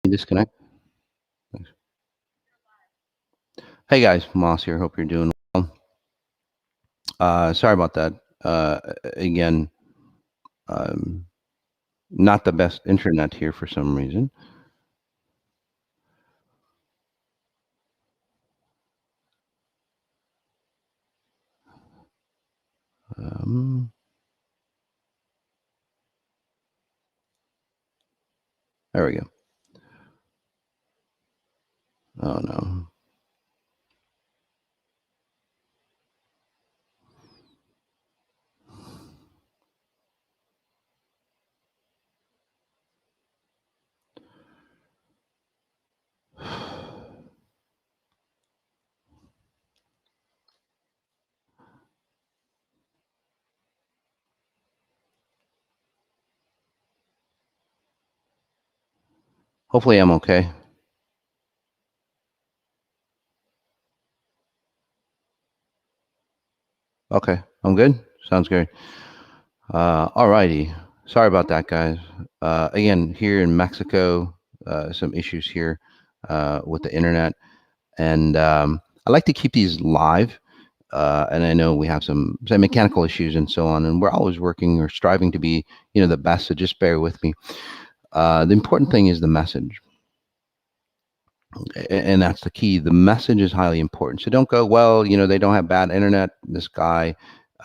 Disconnect. Thanks. Hey guys, Moss here. Hope you're doing well. Sorry about that. Again, um, not the best internet here for some reason. Um, there we go. Oh no. Hopefully I'm okay. Okay, I'm good. Sounds good. Alrighty. Sorry about that, guys. Again, here in Mexico, some issues here with the internet, and I like to keep these live. And I know we have some mechanical issues and so on, and we're always working or striving to be, the best. So just bear with me. The important thing is the message, and that's the key. The message is highly important. So don't go, well, they don't have bad internet. This guy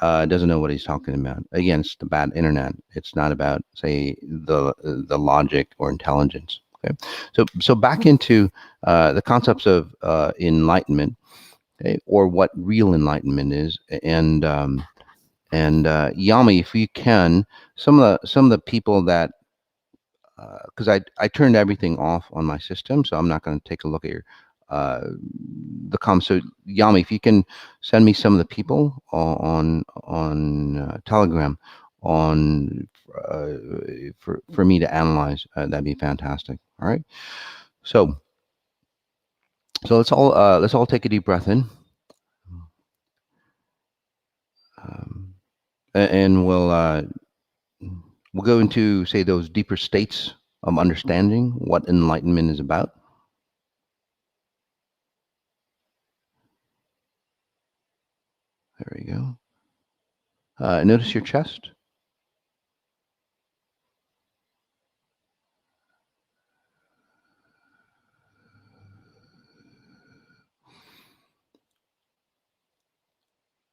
doesn't know what he's talking about. Again, it's the bad internet. It's not about, say, the logic or intelligence. Okay, so back into the concepts of enlightenment, okay, or what real enlightenment is, and Yami, if you can, some of the people that, because I turned everything off on my system, so I'm not going to take a look at your uh, the comments. So Yami, if you can send me some of the people on Telegram on for me to analyze, that'd be fantastic. All right. So let's all take a deep breath in, um, and we'll go into, say, those deeper states of understanding what enlightenment is about. There we go. Notice your chest.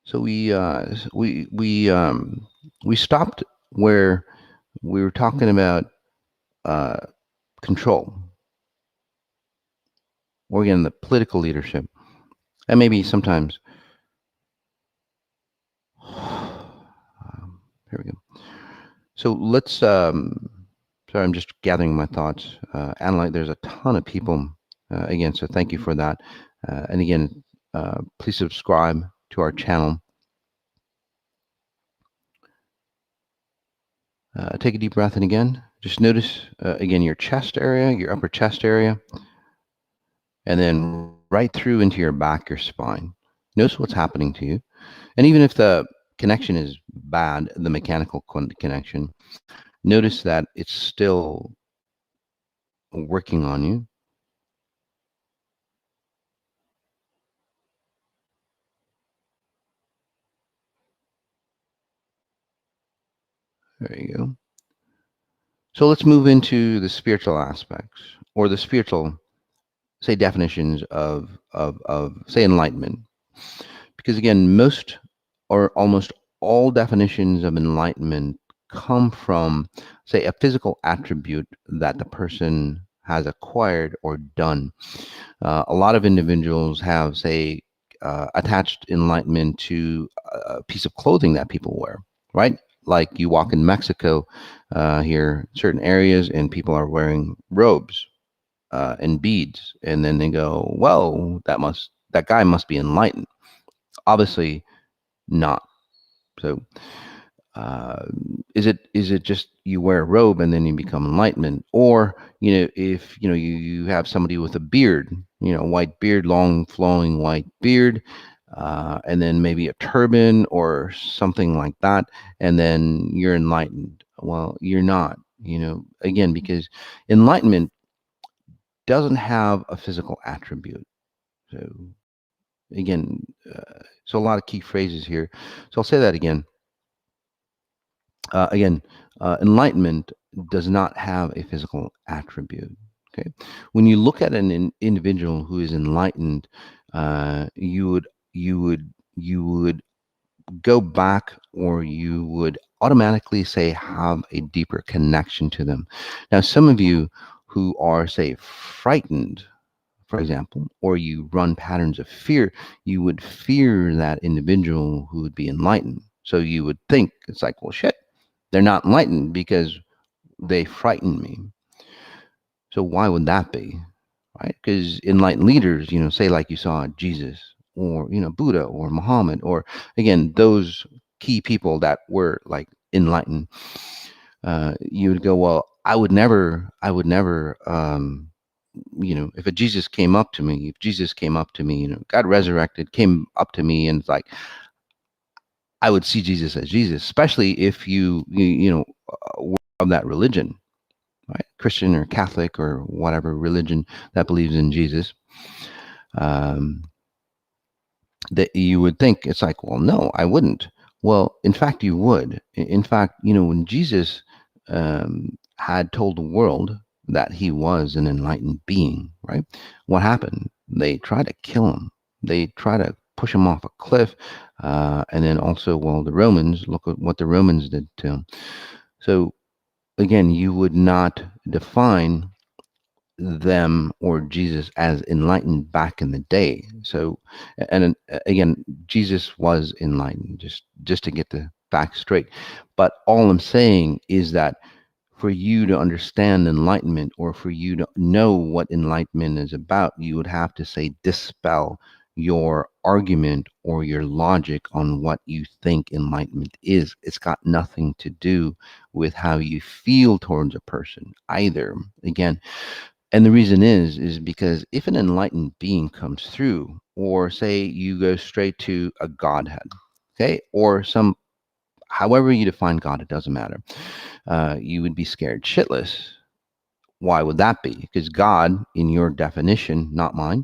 So we stopped where we were talking about uh, control, or again the political leadership, and maybe sometimes. Here we go. So let's. Sorry, I'm just gathering my thoughts. Analyze. There's a ton of people again, so thank you for that. And again, please subscribe to our channel. Take a deep breath in again. Just notice again your chest area, your upper chest area, and then right through into your back, your spine. Notice what's happening to you. And even if the connection is bad, the mechanical connection, notice that it's still working on you. There you go. So let's move into the spiritual aspects, or the spiritual, say, definitions of say, enlightenment. Because again, most or almost all definitions of enlightenment come from, say, a physical attribute that the person has acquired or done. A lot of individuals have, say, attached enlightenment to a piece of clothing that people wear, right? Like you walk in Mexico here, certain areas, and people are wearing robes and beads, and then they go, "Well, that guy must be enlightened." Obviously, not. So, uh, is it just you wear a robe and then you become enlightenment, or if you have somebody with a beard, white beard, long flowing white beard, and then maybe a turban or something like that, and then you're enlightened? Well, you're not. Again, because enlightenment doesn't have a physical attribute. So again, so a lot of key phrases here. So I'll say that again. Again, enlightenment does not have a physical attribute. Okay, when you look at an individual who is enlightened, you would go back, or you would automatically say have a deeper connection to them. Now, some of you who are, say, frightened, for example, or you run patterns of fear, you would fear that individual who would be enlightened. So you would think it's like, well, shit, they're not enlightened because they frighten me. So why would that be? Right? Because enlightened leaders, say like you saw Jesus, or Buddha, or Muhammad, or again those key people that were like enlightened, you would go, well, I would never, if a Jesus came up to me, if Jesus came up to me, God resurrected, came up to me, and it's like I would see Jesus as Jesus, especially if were of that religion, right? Christian or Catholic or whatever religion that believes in Jesus. Um, that you would think it's like, well, no, I wouldn't. Well, in fact, you would. In fact, when Jesus had told the world that he was an enlightened being, right? What happened? They tried to kill him. They tried to push him off a cliff. And then also, well, the Romans, look at what the Romans did to him. So again, you would not define them or Jesus as enlightened back in the day. So, and again, Jesus was enlightened, just to get the facts straight. But all I'm saying is that for you to understand enlightenment, or for you to know what enlightenment is about, you would have to say dispel your argument or your logic on what you think enlightenment is. It's got nothing to do with how you feel towards a person either. Again, and the reason is because if an enlightened being comes through, or say you go straight to a Godhead, okay, or some, however you define God, it doesn't matter. You would be scared shitless. Why would that be? Because God, in your definition, not mine,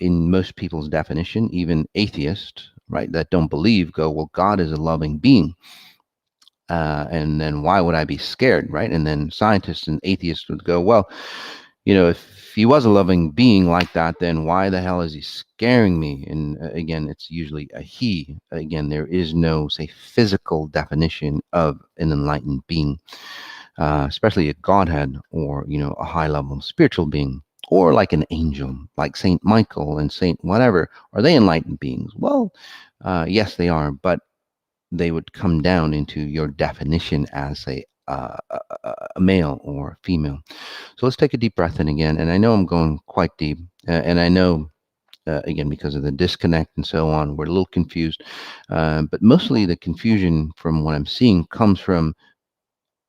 in most people's definition, even atheists, right, that don't believe, go, well, God is a loving being. And then why would I be scared, right? And then scientists and atheists would go, well, if he was a loving being like that, then why the hell is he scaring me? And again, it's usually a he. Again, there is no, say, physical definition of an enlightened being, especially a Godhead, or, a high level spiritual being, or like an angel, like Saint Michael and Saint whatever. Are they enlightened beings? Well, yes, they are, but they would come down into your definition as a male or female. So let's take a deep breath in again. And I know I'm going quite deep, and I know, again, because of the disconnect and so on, we're a little confused. But mostly the confusion from what I'm seeing comes from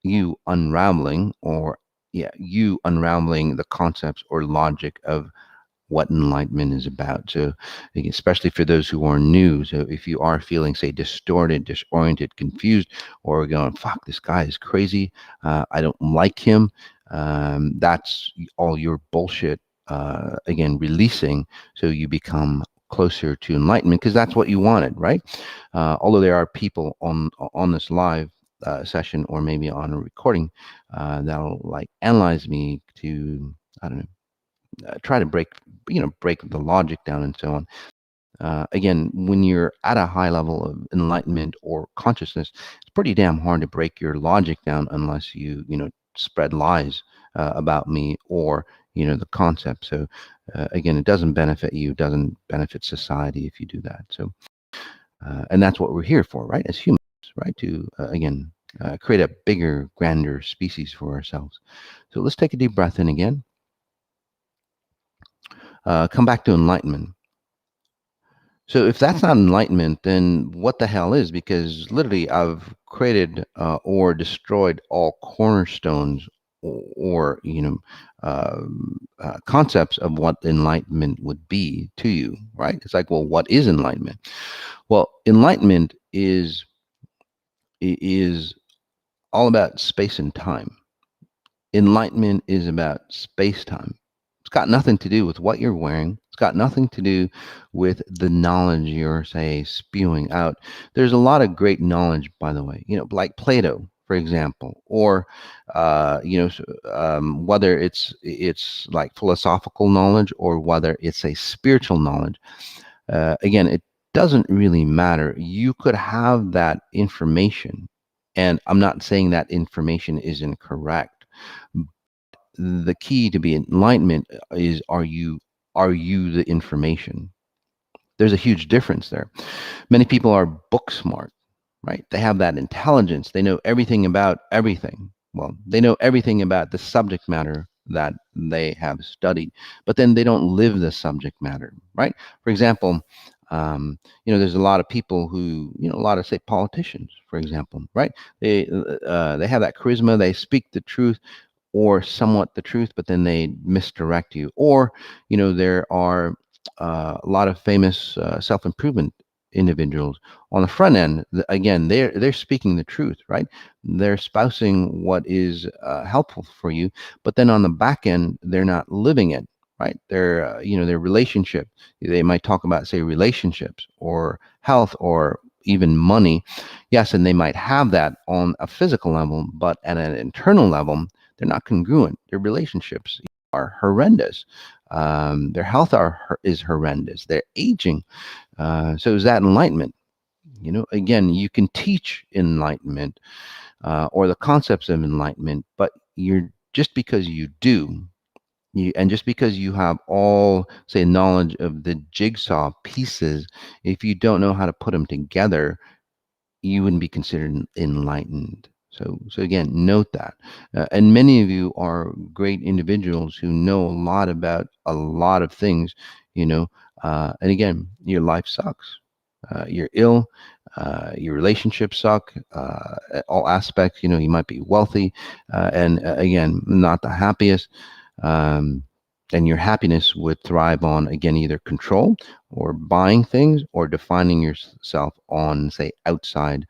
you unraveling, or you unraveling the concepts or logic of what enlightenment is about. So especially for those who are new, so if you are feeling, say, distorted, disoriented, confused, or going, fuck, this guy is crazy, I don't like him, that's all your bullshit, again, releasing, so you become closer to enlightenment, because that's what you wanted, right? Although there are people on this live session, or maybe on a recording, that'll like analyze me to, I don't know, try to break the logic down and so on. Again, when you're at a high level of enlightenment or consciousness, it's pretty damn hard to break your logic down, unless you spread lies about me, or the concept. So again, it doesn't benefit you, doesn't benefit society if you do that. So and that's what we're here for, right, as humans, right, to again create a bigger, grander species for ourselves. So let's take a deep breath in again. Come back to enlightenment. So if that's not enlightenment, then what the hell is? Because literally, I've created or destroyed all cornerstones, or concepts of what enlightenment would be to you, right? It's like, well, what is enlightenment? Well, enlightenment is all about space and time. Enlightenment is about space time. It's got nothing to do with what you're wearing. It's got nothing to do with the knowledge you're, say, spewing out. There's a lot of great knowledge, by the way, like Plato, for example, or whether it's like philosophical knowledge or whether it's a spiritual knowledge. Again, it doesn't really matter. You could have that information, and I'm not saying that information is incorrect. The key to be enlightenment is, are you the information? There's a huge difference there. Many people are book smart, right? They have that intelligence. They know everything about everything. Well, they know everything about the subject matter that they have studied, but then they don't live the subject matter, right? For example, there's a lot of people who, a lot of, say, politicians, for example, right? They have that charisma. They speak the truth, or somewhat the truth, but then they misdirect you. Or, there are a lot of famous self-improvement individuals on the front end. Again, they're speaking the truth, right? They're espousing what is helpful for you, but then on the back end, they're not living it, right? Their relationship. They might talk about, say, relationships or health or even money. Yes, and they might have that on a physical level, but at an internal level, they're not congruent. Their relationships are horrendous. Their health is horrendous. They're aging. So is that enlightenment? Again, you can teach enlightenment or the concepts of enlightenment, but you're just because you do, and just because you have all, say, knowledge of the jigsaw pieces, if you don't know how to put them together, you wouldn't be considered enlightened. So again, note that. And many of you are great individuals who know a lot about a lot of things, and again, your life sucks. You're ill. Your relationships suck. All aspects, you might be wealthy, and again, not the happiest. Um, and your happiness would thrive on, again, either control or buying things or defining yourself on, say, outside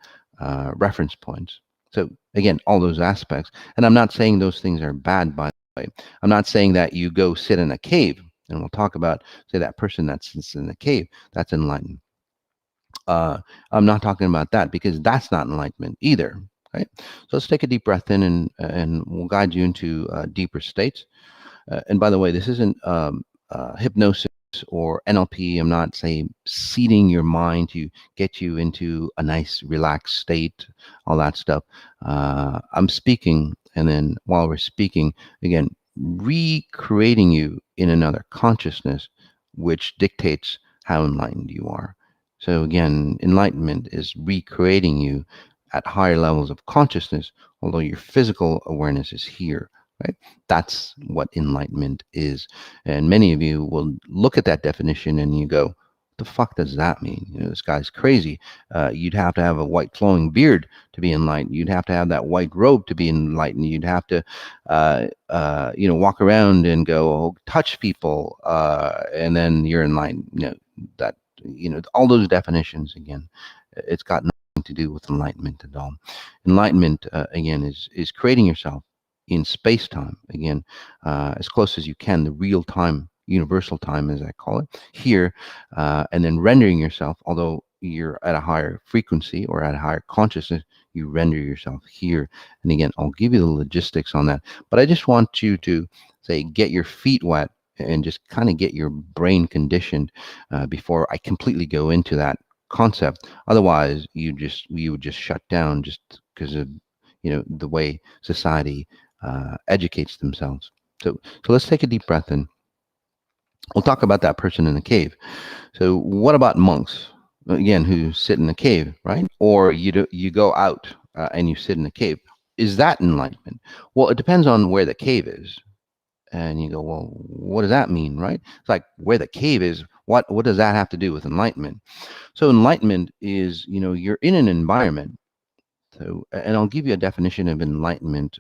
reference points. So again, all those aspects. And I'm not saying those things are bad, by the way. I'm not saying that you go sit in a cave, and we'll talk about, say, that person that sits in the cave, that's enlightened. I'm not talking about that, because that's not enlightenment either. Right? So let's take a deep breath in, and we'll guide you into deeper states. And by the way, this isn't hypnosis or NLP. I'm not saying seeding your mind to get you into a nice, relaxed state, all that stuff. I'm speaking, and then while we're speaking, again, recreating you in another consciousness, which dictates how enlightened you are. So again, enlightenment is recreating you at higher levels of consciousness, although your physical awareness is here. Right? That's what enlightenment is. And many of you will look at that definition and you go, what the fuck does that mean? This guy's crazy. You'd have to have a white flowing beard to be enlightened. You'd have to have that white robe to be enlightened. You'd have to, walk around and go, touch people, and then you're enlightened. All those definitions, again, it's got nothing to do with enlightenment at all. Enlightenment, again, is creating yourself in space-time, again, as close as you can, the real time, universal time, as I call it, here, and then rendering yourself, although you're at a higher frequency or at a higher consciousness, you render yourself here. And again, I'll give you the logistics on that, but I just want you to, say, get your feet wet and just kind of get your brain conditioned before I completely go into that concept. Otherwise, you would just shut down, just because of the way society educates themselves. So let's take a deep breath in. We'll talk about that person in the cave. So what about monks, again, who sit in a cave, right? Or you go out and you sit in a cave. Is that enlightenment? Well, it depends on where the cave is. And you go, well, what does that mean, right? It's like, where the cave is, what does that have to do with enlightenment? So enlightenment is, you're in an environment. So, and I'll give you a definition of enlightenment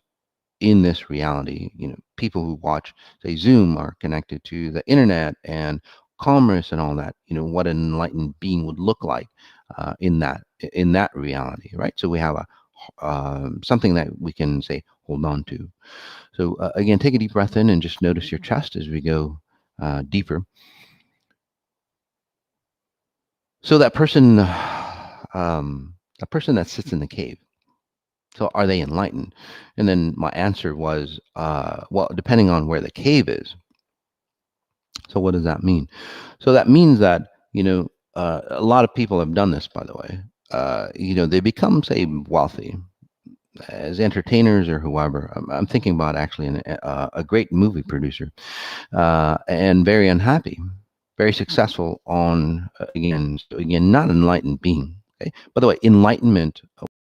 in this reality. People who watch, say, Zoom are connected to the internet and commerce and all that. What an enlightened being would look like in that reality, right? So we have a something that we can say hold on to. So again, take a deep breath in and just notice your chest as we go deeper. So that person that sits in the cave. So are they enlightened? And then my answer was, well, depending on where the cave is. So what does that mean? So that means that, a lot of people have done this, by the way. They become, say, wealthy as entertainers or whoever. I'm thinking about actually a great movie producer, and very unhappy, very successful on, again, not enlightened being. Okay. By the way, enlightenment.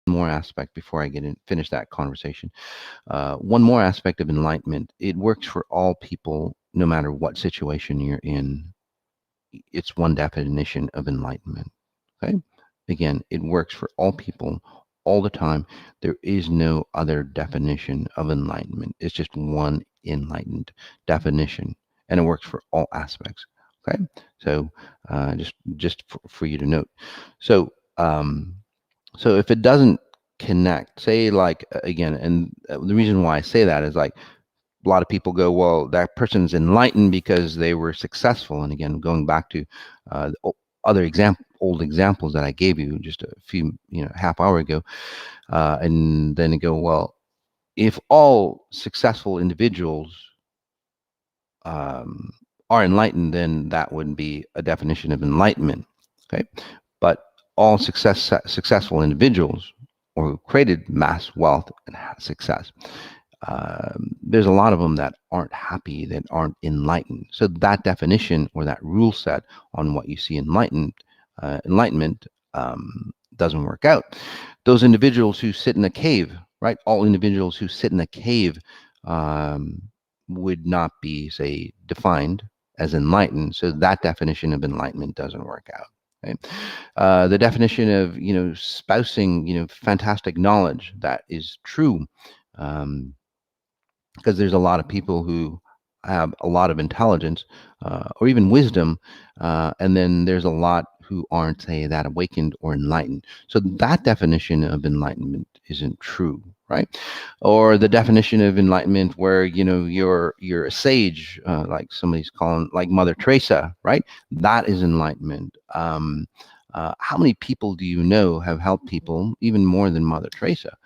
One more aspect before I finish that conversation. One more aspect of enlightenment. It works for all people, no matter what situation you're in. It's one definition of enlightenment. Okay. Again, it works for all people all the time. There is no other definition of enlightenment. It's just one enlightened definition, and it works for all aspects. Okay. So just for you to note. So so if it doesn't connect, say, like, again, and the reason why I say that is, like, a lot of people go, well, that person's enlightened because they were successful. And again, going back to other old examples that I gave you just a few, half hour ago, and then they go, well, if all successful individuals are enlightened, then that would be a definition of enlightenment. Okay, but all successful individuals or who created mass wealth and success, there's a lot of them that aren't happy, that aren't enlightened. So that definition or that rule set on what you see enlightenment doesn't work out. Those individuals who sit in a cave, right? All individuals who sit in a cave would not be, say, defined as enlightened. So that definition of enlightenment doesn't work out. Right? The definition of, spousing, fantastic knowledge, that is true. Because there's a lot of people who have a lot of intelligence or even wisdom, and then there's a lot who aren't, say, that awakened or enlightened. So that definition of enlightenment isn't true, right? Or the definition of enlightenment where, you're a sage, like somebody's calling, like Mother Teresa, right? That is enlightenment. How many people do you know have helped people even more than Mother Teresa?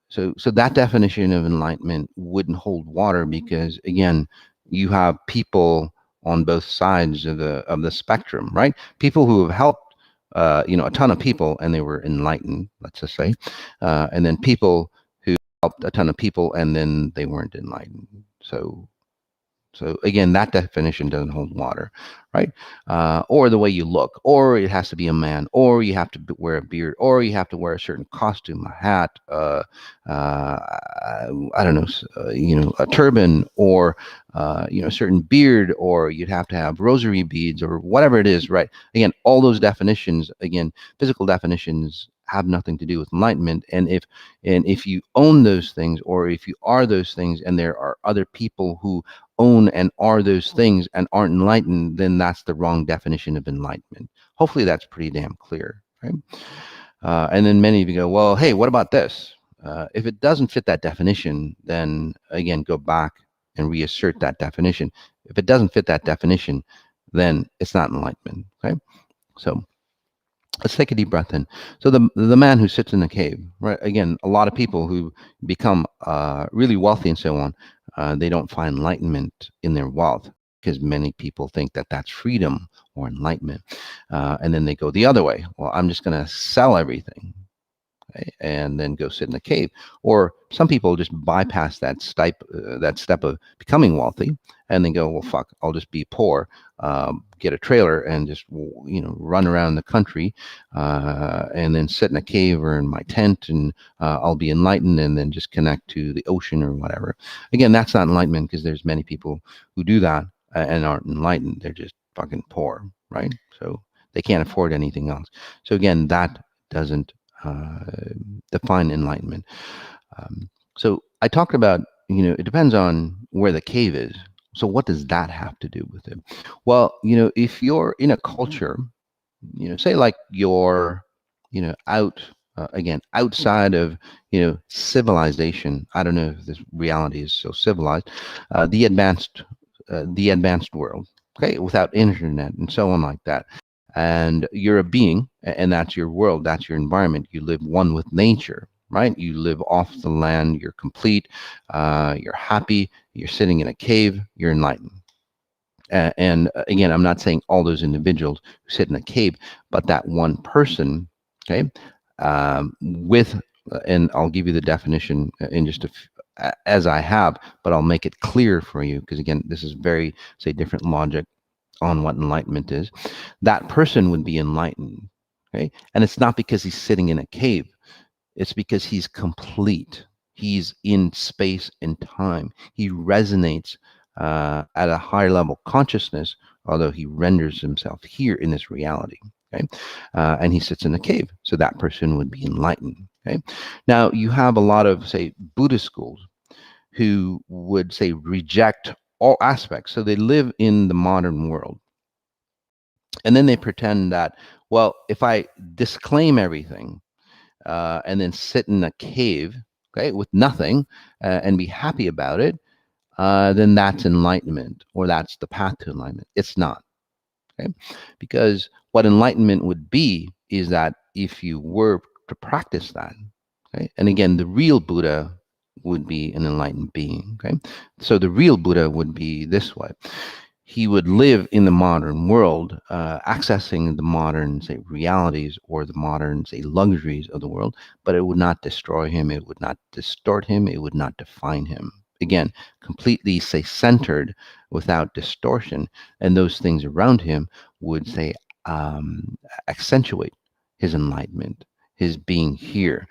So that definition of enlightenment wouldn't hold water because, again, you have people on both sides of the spectrum, right? People who have helped, a ton of people and they were enlightened, let's just say, and then people who helped a ton of people and then they weren't enlightened. So again, that definition doesn't hold water, right? Or the way you look, or it has to be a man, or you have to wear a beard, or you have to wear a certain costume, a hat, I don't know, a turban, or a certain beard, or you'd have to have rosary beads, or whatever it is, right? Again, all those definitions, again, physical definitions have nothing to do with enlightenment. And if you own those things, or if you are those things, and there are other people who own and are those things and aren't enlightened, then that's the wrong definition of enlightenment. Hopefully that's pretty damn clear, right? And then many of you go, well, hey, what about this? If it doesn't fit that definition, then again, go back and reassert that definition. If it doesn't fit that definition, then it's not enlightenment, okay? So let's take a deep breath in. So the man who sits in the cave, right? Again, a lot of people who become really wealthy and so on, they don't find enlightenment in their wealth because many people think that that's freedom or enlightenment. And then they go the other way. Well, I'm just going to sell everything, okay, and then go sit in the cave. Or some people just bypass that step of becoming wealthy and then go, well, fuck, I'll just be poor, get a trailer and just, run around the country and then sit in a cave or in my tent and I'll be enlightened and then just connect to the ocean or whatever. Again, that's not enlightenment because there's many people who do that and aren't enlightened. They're just fucking poor, right? So they can't afford anything else. So again, that doesn't define enlightenment. So I talked about, it depends on where the cave is. So what does that have to do with it? Well, if you're in a culture, say like you're, out again, outside of, civilization. I don't know if this reality is so civilized. The advanced world, okay, without internet and so on like that. And you're a being, and that's your world, that's your environment. You live one with nature, right? You live off the land. You're complete. You're happy. You're sitting in a cave. You're enlightened. And again, I'm not saying all those individuals who sit in a cave, but that one person, okay, with, and I'll give you the definition in just as I have, but I'll make it clear for you, because again, this is very, say, different logic on what enlightenment is. That person would be enlightened, okay, and it's not because he's sitting in a cave. It's because he's complete. He's in space and time. He resonates at a higher level consciousness, although he renders himself here in this reality. Okay, and he sits in a cave, so that person would be enlightened. Okay, now you have a lot of, say, Buddhist schools who would, say, reject all aspects. So they live in the modern world, and then they pretend that, well, if I disclaim everything and then sit in a cave, okay, with nothing, and be happy about it, then that's enlightenment, or that's the path to enlightenment. It's not, okay? Because what enlightenment would be is that if you were to practice that, okay, and again, the real Buddha would be an enlightened being, okay? So the real Buddha would be this way. He would live in the modern world, accessing the modern, say, realities, or the modern, say, luxuries of the world, but it would not destroy him. It would not distort him. It would not define him. Again, completely, say, centered without distortion. And those things around him would, say, accentuate his enlightenment, his being here.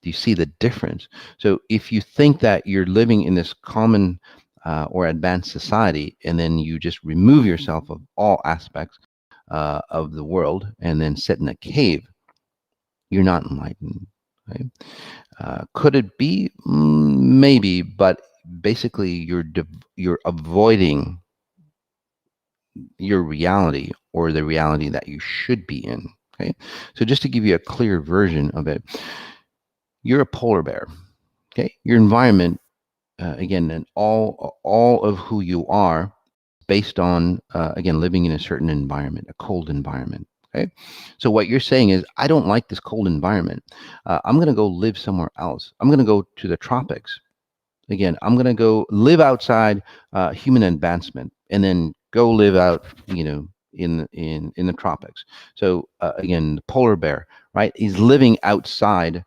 Do you see the difference? So if you think that you're living in this common or advanced society, and then you just remove yourself of all aspects of the world and then sit in a cave, you're not enlightened. Right? Could it be? Maybe, but basically you're avoiding your reality, or the reality that you should be in. Okay, so just to give you a clear version of it, you're a polar bear. Okay, your environment, again, and all of who you are, based on, again, living in a certain environment, a cold environment. Okay, so what you're saying is, I don't like this cold environment. I'm going to go live somewhere else. I'm going to go to the tropics. Again, I'm going to go live outside human advancement, and then go live out, in the tropics. So again, the polar bear, right? He's living outside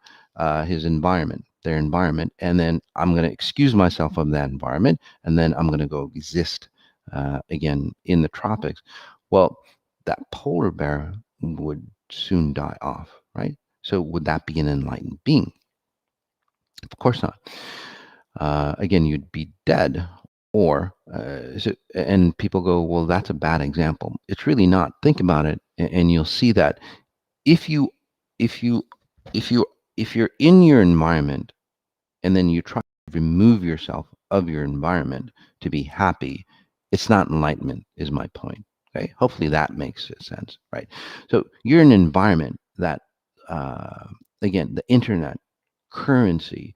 his environment, their environment, and then I'm going to excuse myself from that environment, and then I'm going to go exist again in the tropics. Well, that polar bear would soon die off, right? So would that be an enlightened being? Of course not. Again, you'd be dead. Or and people go, well, that's a bad example. It's really not. Think about it, and you'll see that if you if you if you if you're in your environment, and then you try to remove yourself of your environment to be happy, it's not enlightenment, is my point. Okay, hopefully that makes sense, right? So you're in an environment that, again, the internet, currency,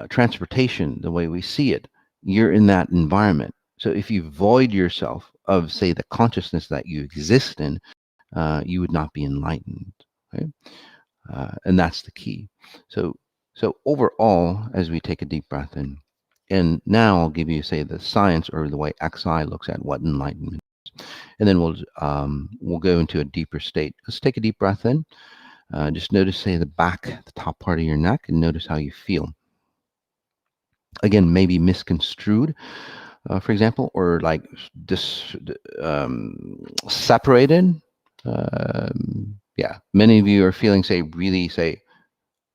transportation, the way we see it, you're in that environment. So if you void yourself of, say, the consciousness that you exist in, you would not be enlightened. Right? And that's the key. So overall, as we take a deep breath in, and now I'll give you, say, the science, or the way XI looks at what enlightenment is, and then we'll go into a deeper state. Let's take a deep breath in. Just notice, say, the back, the top part of your neck, and notice how you feel. Again, maybe misconstrued, for example, or like separated. Yeah, many of you are feeling, say, really, say,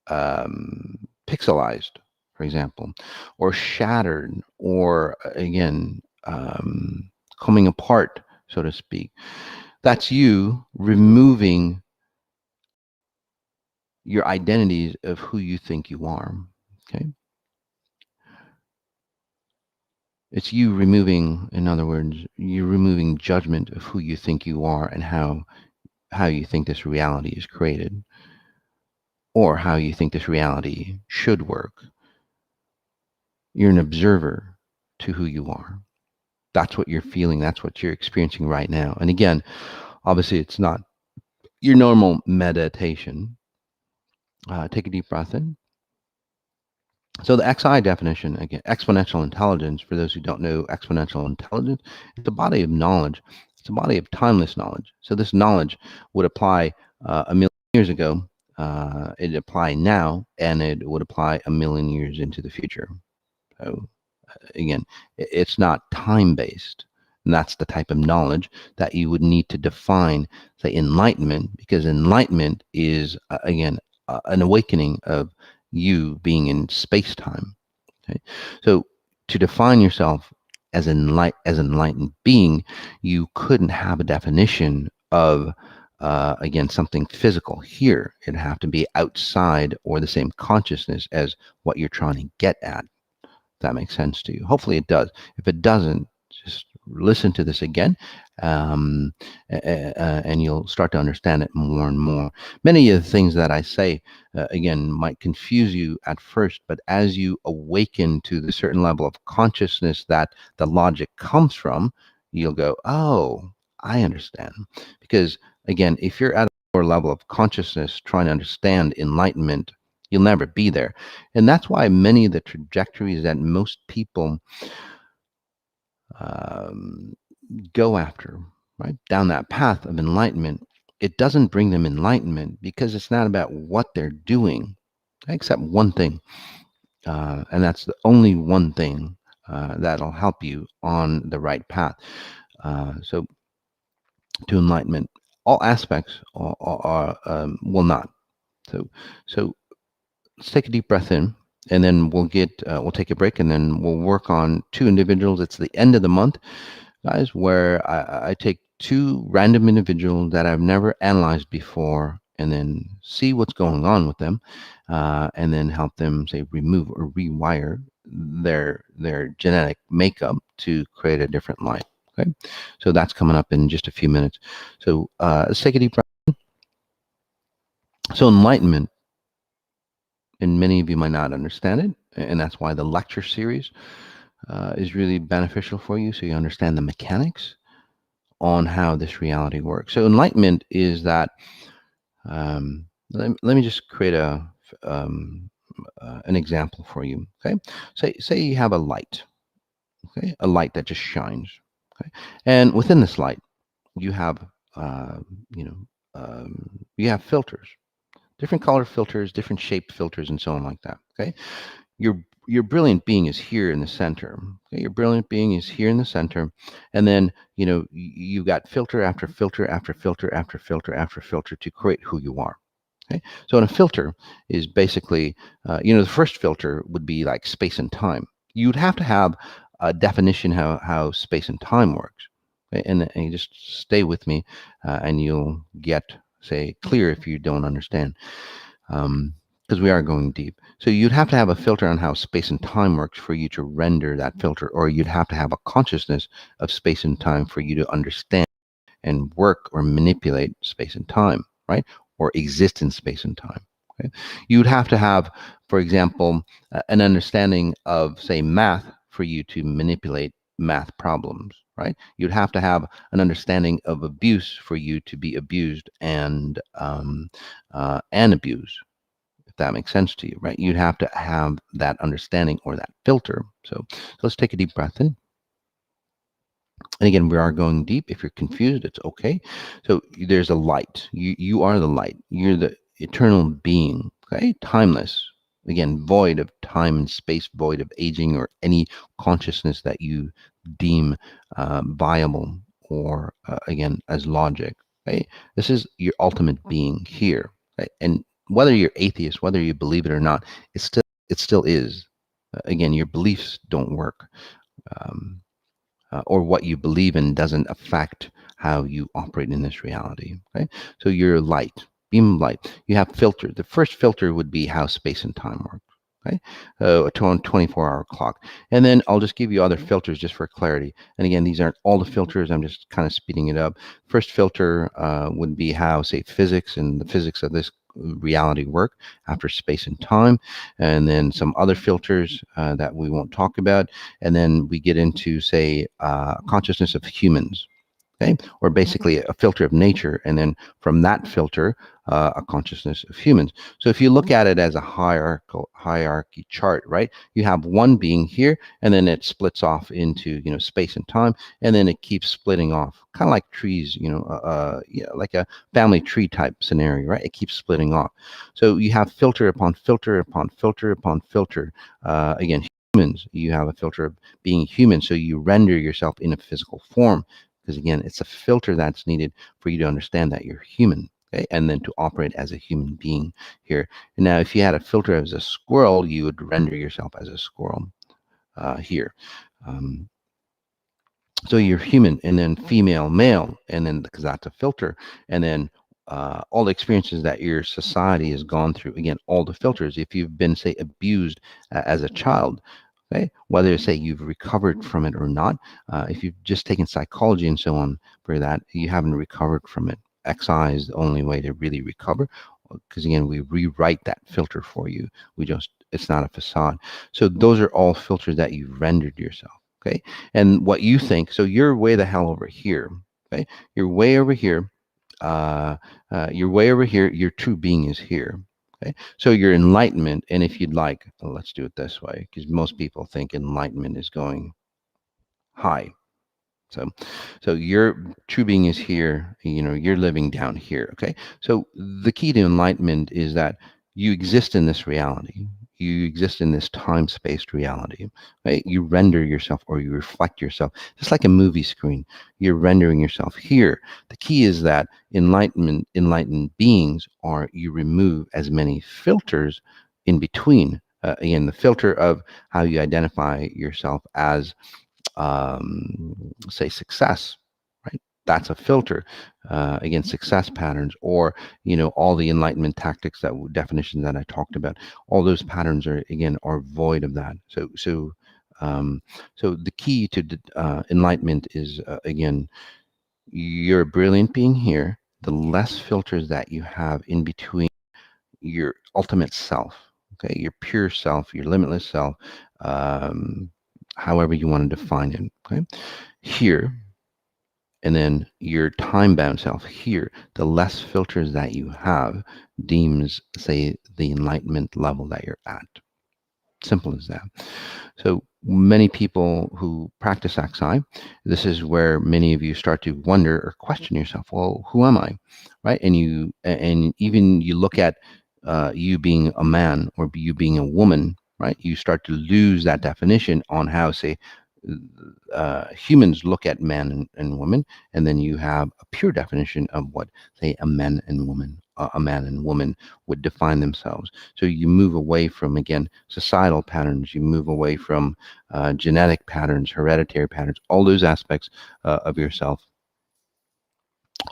pixelized, for example, or shattered, or again, coming apart, so to speak. That's you removing your identities of who you think you are. Okay, it's you removing, in other words, you're removing judgment of who you think you are and how how you think this reality is created, or how you think this reality should work. You're an observer to who you are. That's what you're feeling. That's what you're experiencing right now. And again, obviously, it's not your normal meditation. Take a deep breath in. So the XI definition, again, exponential intelligence, for those who don't know exponential intelligence, it's a body of knowledge. It's a body of timeless knowledge. So this knowledge would apply a million years ago, it'd apply now, and it would apply a million years into the future. So again, it's not time-based. And that's the type of knowledge that you would need to define, say, enlightenment, because enlightenment is, again, an awakening of you being in space-time. Okay? So to define yourself as enlightened being, you couldn't have a definition of, again, something physical here. It'd have to be outside or the same consciousness as what you're trying to get at. That makes sense to you. Hopefully it does. If it doesn't, just listen to this again, and you'll start to understand it more and more. Many of the things that I say, again, might confuse you at first, but as you awaken to the certain level of consciousness that the logic comes from, you'll go, oh, I understand. Because again, if you're at a lower level of consciousness trying to understand enlightenment, you'll never be there. And that's why many of the trajectories that most people go after, right, down that path of enlightenment, it doesn't bring them enlightenment because it's not about what they're doing, except one thing. And that's the only one thing that'll help you on the right path. So to enlightenment, all aspects will not. So let's take a deep breath in, and then we'll take a break, and then we'll work on two individuals. It's the end of the month, guys, where I take two random individuals that I've never analyzed before, and then see what's going on with them, and then help them, say, remove or rewire their genetic makeup to create a different life. Okay, so that's coming up in just a few minutes. So let's take a deep breath. So enlightenment, and many of you might not understand it, and that's why the lecture series is really beneficial for you, so you understand the mechanics on how this reality works. So enlightenment is that, let me just create an example for you. Okay, say you have a light, okay, a light that just shines, okay, and within this light you have you have filters, different color filters, different shaped filters, and so on like that. Okay, your brilliant being is here in the center. Okay? Your brilliant being is here in the center, and then you got filter after filter after filter after filter after filter to create who you are. Okay, so in a filter is basically, the first filter would be like space and time. You'd have to have a definition how space and time works. Okay? And you just stay with me, and you'll get, say, clear if you don't understand. Because we are going deep. So you'd have to have a filter on how space and time works for you to render that filter, or you'd have to have a consciousness of space and time for you to understand and work or manipulate space and time, right? Or exist in space and time. Okay? You'd have to have, for example, an understanding of, say, math for you to manipulate math problems, right? You'd have to have an understanding of abuse for you to be abused and abuse. If that makes sense to you, right? You'd have to have that understanding or that filter. So let's take a deep breath in. And again, we are going deep. If you're confused, it's okay. So there's a light. You are the light. You're the eternal being, okay? Timeless. Again, void of time and space, void of aging or any consciousness that you deem viable or, again, as logic, okay? This is your ultimate being here, right? And whether you're atheist, whether you believe it or not, it still is. Again, your beliefs don't work. Or what you believe in doesn't affect how you operate in this reality. Okay, so you're light, beam of light. You have filter. The first filter would be how space and time work. Okay, a 24-hour clock. And then I'll just give you other filters just for clarity. And again, these aren't all the filters. I'm just kind of speeding it up. First filter would be how, say, physics and the physics of this reality work after space and time. And then some other filters that we won't talk about. And then we get into, say, consciousness of humans. Okay, or basically a filter of nature, and then from that filter, a consciousness of humans. So if you look at it as a hierarchy chart, right, you have one being here, and then it splits off into, you know, space and time, and then it keeps splitting off, kind of like trees, you know, yeah, like a family tree type scenario, right? It keeps splitting off. So you have filter upon filter upon filter upon filter. Again, humans, you have a filter of being human, so you render yourself in a physical form, because again, it's a filter that's needed for you to understand that you're human, okay? And then to operate as a human being here. And now, if you had a filter as a squirrel, you would render yourself as a squirrel here. Um, so you're human, and then female, male, and then because that's a filter, and then all the experiences that your society has gone through. Again, all the filters. If you've been, say, abused as a child, okay, whether say you've recovered from it or not, if you've just taken psychology and so on for that, you haven't recovered from it. XI is the only way to really recover, because again, we rewrite that filter for you. We just, it's not a facade. So those are all filters that you've rendered yourself. Okay, and what you think. So you're way the hell over here. Okay, you're way over here. You're way over here. Your true being is here. Okay, so your enlightenment, and if you'd like, well, let's do it this way, because most people think enlightenment is going high. So, so your true being is here. You know, you're living down here. Okay. So the key to enlightenment is that you exist in this reality. You exist in this time-spaced reality. Right? You render yourself, or you reflect yourself, just like a movie screen. You're rendering yourself here. The key is that enlightened beings are, you remove as many filters in between. Again, the filter of how you identify yourself as say success, right? That's a filter against success patterns, or you know, all the enlightenment tactics, that definitions that I talked about. All those patterns are, again, are void of that. So the key to enlightenment is again, you're a brilliant being here. The less filters that you have in between your ultimate self, okay, your pure self, your limitless self, um, however you want to define it, okay, here, and then your time-bound self here, the less filters that you have deems, say, the enlightenment level that you're at. Simple as that. So many people who practice XI, this is where many of you start to wonder or question yourself. Well, who am I, right? And even you look at you being a man, or you being a woman, right? You start to lose that definition on how, say, humans look at men and women, and then you have a pure definition of what, say, a man and woman would define themselves. So you move away from, again, societal patterns. You move away from genetic patterns, hereditary patterns, all those aspects of yourself.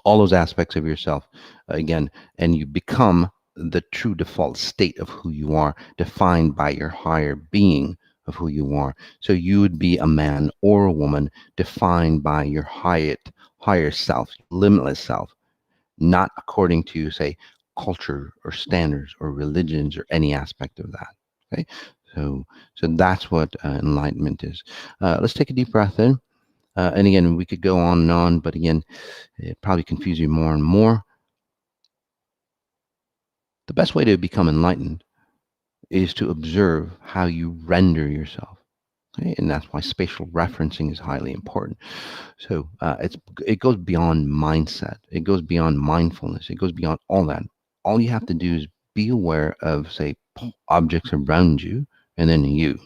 All those aspects of yourself, again, and you become the true default state of who you are, defined by your higher being of who you are. So you would be a man or a woman defined by your higher self, limitless self, not according to, say, culture or standards or religions or any aspect of that. Okay, so that's what enlightenment is. Let's take a deep breath in. And again, we could go on and on, but again, it probably confuse you more and more. The best way to become enlightened is to observe how you render yourself. Okay? And that's why spatial referencing is highly important. So it goes beyond mindset. It goes beyond mindfulness. It goes beyond all that. All you have to do is be aware of, say, objects around you, and then you.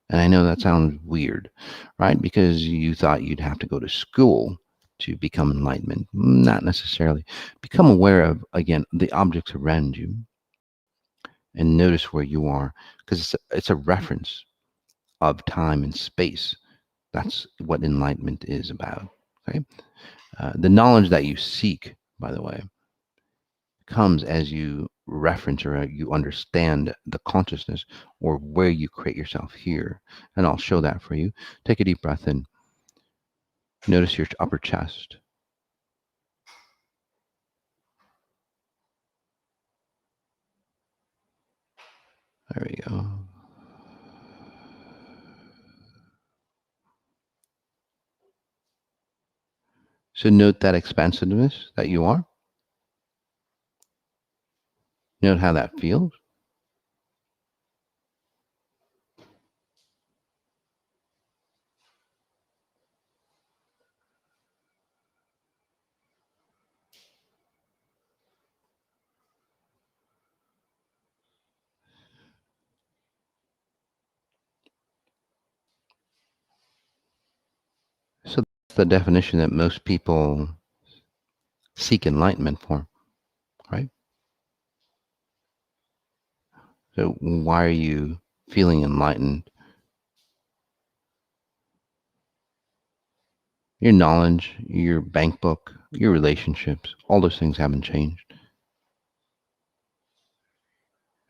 And I know that sounds weird, right? Because you thought you'd have to go to school to become enlightenment. Not necessarily. Become aware of, again, the objects around you, and notice where you are, because it's a reference of time and space. That's what enlightenment is about. Okay. The knowledge that you seek, by the way, comes as you reference or you understand the consciousness or where you create yourself here. And I'll show that for you. Take a deep breath in. Notice your upper chest. There we go. So note that expansiveness that you are. Note how that feels. So that's the definition that most people seek enlightenment for, right? So why are you feeling enlightened? Your knowledge, your bank book, your relationships, all those things haven't changed.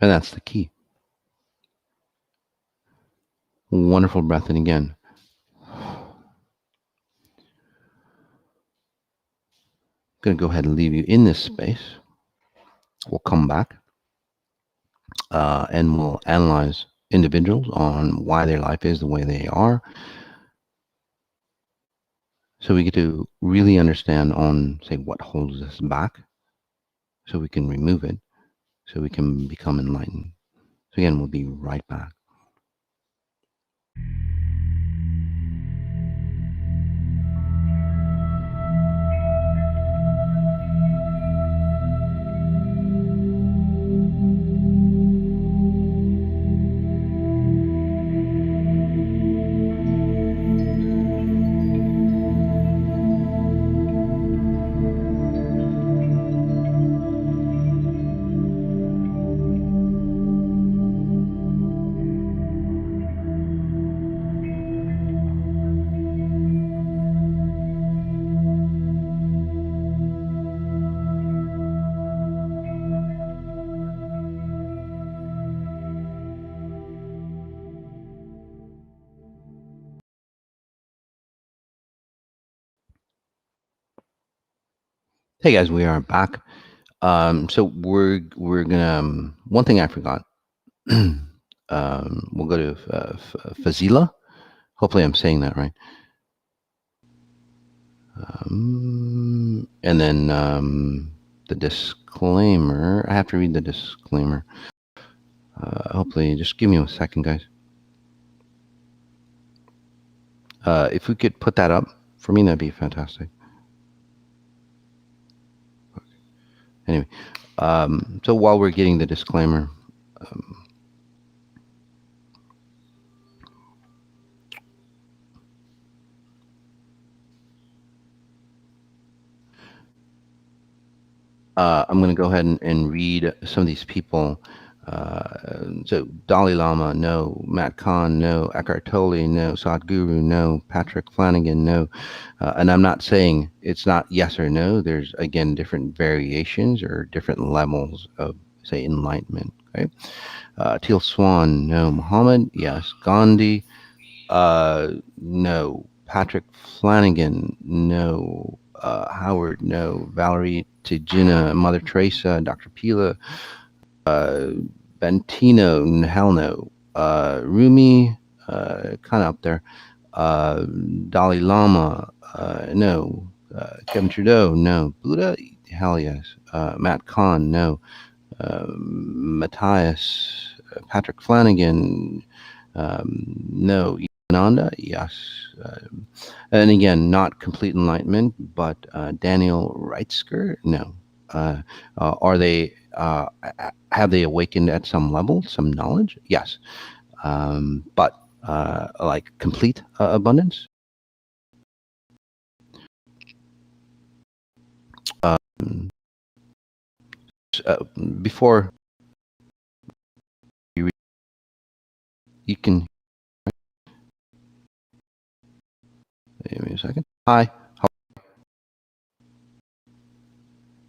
And that's the key. Wonderful breath in again. I'm going to go ahead and leave you in this space. We'll come back and we'll analyze individuals on why their life is the way they are. So we get to really understand on, say, what holds us back so we can remove it, so we can become enlightened. So again, we'll be right back. Hey guys, we are back. So we're gonna one thing I forgot. We'll go to Fazila. Hopefully, I'm saying that right. And then the disclaimer. I have to read the disclaimer. Hopefully, just give me a second, guys. If we could put that up for me, that'd be fantastic. Anyway, so while we're getting the disclaimer, I'm going to go ahead and read some of these people. So Dalai Lama, no. Matt Kahn, no. Eckhart Tolle, no. Sadhguru, no. Patrick Flanagan, no. And I'm not saying it's not yes or no. There's, again, different variations or different levels of, say, enlightenment. Okay. Teal Swan, no. Muhammad, yes. Gandhi, no. Patrick Flanagan, no. Howard, no. Valerie Tejina, Mother Teresa, Dr. Pila, Bentino, hell no. Rumi, kind of up there. Dalai Lama, no. Kevin Trudeau, no. Buddha, hell yes. Matt Kahn, no. Matthias, Patrick Flanagan, no. Ananda, yes. And again, not complete enlightenment, but Daniel Reitzker, no. Are they have they awakened at some level, some knowledge? Yes, but like complete abundance. Um, Before you can, give me a second. Hi,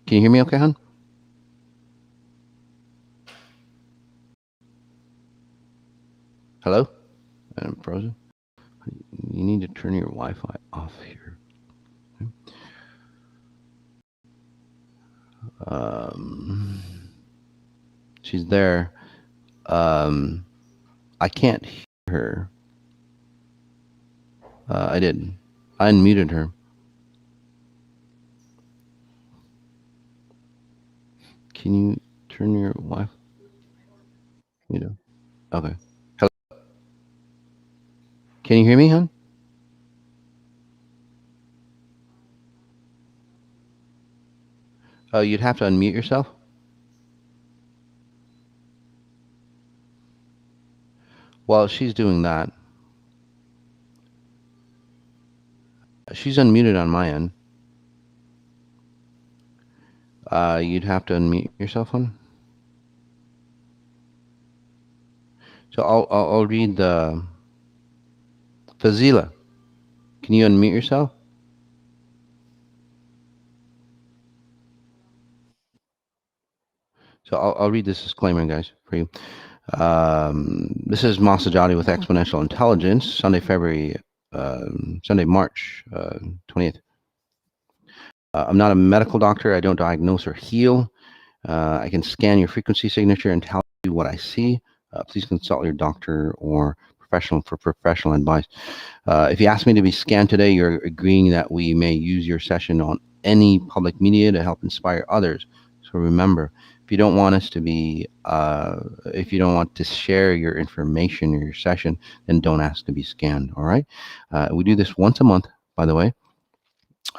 can you hear me? Okay, hon. Hello? I'm frozen. You need to turn your Wi-Fi off here. Um, she's there. Um, I can't hear her. I did. I unmuted her. Can you turn your Wi-Fi? You know. Okay. Hello. Can you hear me, hon? Oh, you'd have to unmute yourself. While she's doing that, she's unmuted on my end. You'd have to unmute yourself, hon. So I'll read the Fazila. Can you unmute yourself? So I'll read this disclaimer, guys, for you. This is Masato with Exponential Intelligence, Sunday, March 20th. I'm not a medical doctor. I don't diagnose or heal. I can scan your frequency signature and tell you what I see. Please consult your doctor or professional for professional advice. If you ask me to be scanned today, you're agreeing that we may use your session on any public media to help inspire others. So remember, if you don't want us to be, if you don't want to share your information or your session, then don't ask to be scanned. All right. We do this once a month, by the way.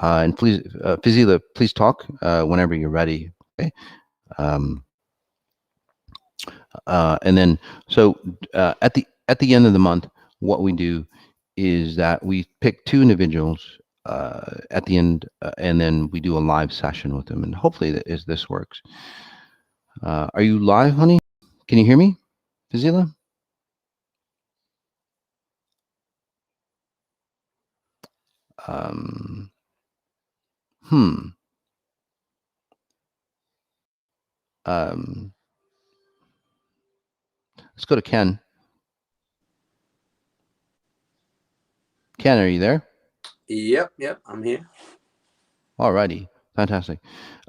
And please, Fizila, please talk whenever you're ready. Okay. Um, and then, so at the end of the month, what we do is that we pick two individuals at the end, and then we do a live session with them. And hopefully, this works. Are you live, honey? Can you hear me, Fazila? Um, hmm. Um, let's go to Ken. Ken, are you there? Yep, I'm here. Alrighty, fantastic.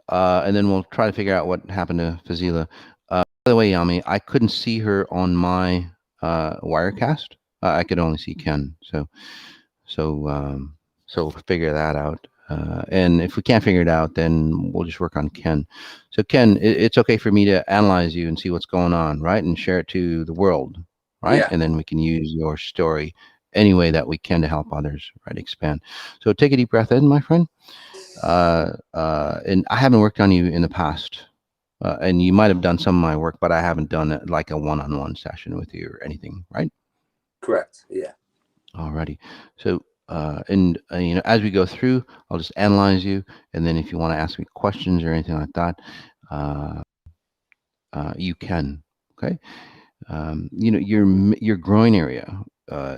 And then we'll try to figure out what happened to Fazila. By the way, Yami, I couldn't see her on my Wirecast. I could only see Ken. So, so figure that out. And if we can't figure it out, then we'll just work on Ken. So, Ken, it's okay for me to analyze you and see what's going on, right? And share it to the world, right? Yeah. And then we can use your story any way that we can to help others, right? Expand. So, take a deep breath in, my friend. And I haven't worked on you in the past. And you might have done some of my work, but I haven't done like a one-on-one session with you or anything, right? Correct. Yeah. Alrighty. So, you know, as we go through, I'll just analyze you, and then if you want to ask me questions or anything like that, uh, you can. Okay. You know, your groin area,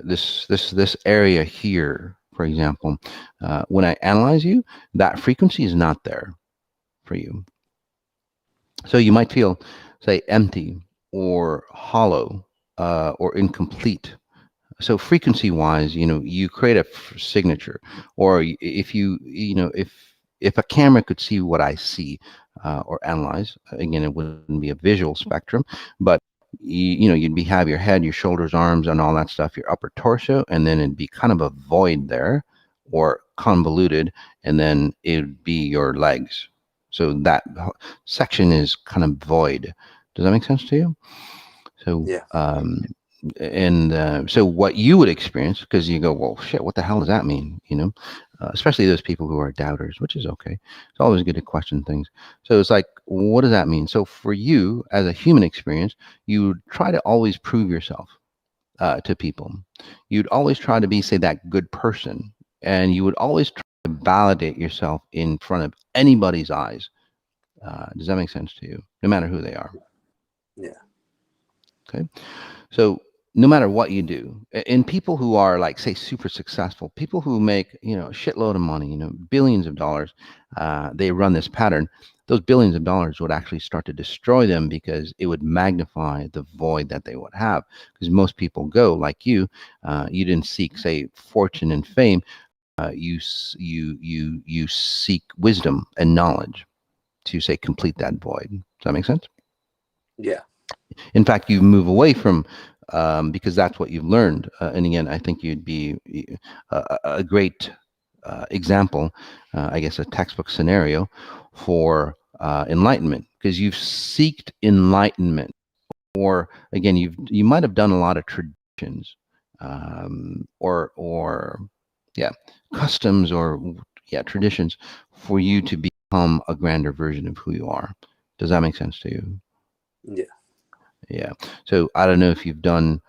this area here, for example, when I analyze you, that frequency is not there for you. So you might feel, say, empty or hollow or incomplete. So frequency wise, you know, you create a signature, or if you know, if a camera could see what I see or analyze, again, it wouldn't be a visual spectrum, but you know, you'd be have your head, your shoulders, arms, and all that stuff, your upper torso, and then it'd be kind of a void there, or convoluted, and then it'd be your legs. So that section is kind of void. Does that make sense to you? So, Yeah. and so what you would experience, because you go, well, shit, what the hell does that mean? You know, especially those people who are doubters, which is okay. It's always good to question things. So it's like, what does that mean? So for you, as a human experience, you try to always prove yourself to people. You'd always try to be, say, that good person, and you would always try to validate yourself in front of anybody's eyes. Does that make sense to you? No matter who they are. Yeah. Okay. So no matter what you do, and people who are like, say, super successful, people who make, a shitload of money, billions of dollars, they run this pattern. Those billions of dollars would actually start to destroy them because it would magnify the void that they would have. Because most people go like you didn't seek, say, fortune and fame. You seek wisdom and knowledge to, say, complete that void. Does that make sense? Yeah. In fact, you move away from, because that's what you've learned. And again, I think you'd be a great example, I guess, a textbook scenario for enlightenment, because you've seeked enlightenment, or again, you might have done a lot of traditions, or yeah, customs, or yeah, traditions for you to become a grander version of who you are. Does that make sense to you? Yeah. Yeah. So I don't know if you've done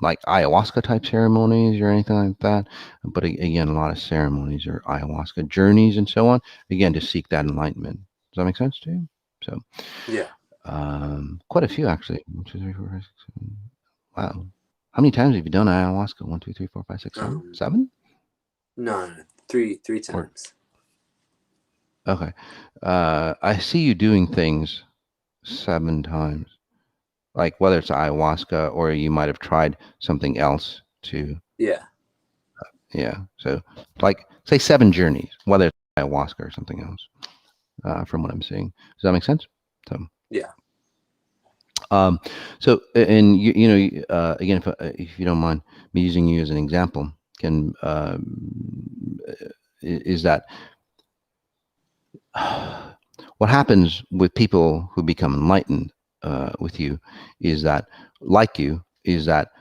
like ayahuasca type ceremonies or anything like that, but again, a lot of ceremonies or ayahuasca journeys and so on. Again, to seek that enlightenment. Does that make sense to you? So, Yeah. quite a few actually. 1, 2, 3, 4, 5, 6, 7. Wow. How many times have you done ayahuasca? 1, 2, 3, 4, 5, 6, 7. 7? No, three Or times. okay. I see you doing things 7 times. Like whether it's ayahuasca or you might have tried something else to, Yeah. yeah. So like say 7 journeys, whether it's ayahuasca or something else, from what I'm seeing. Does that make sense? So, Yeah. so and again, if you don't mind me using you as an example, can is that what happens with people who become enlightened with you is that, like you, is that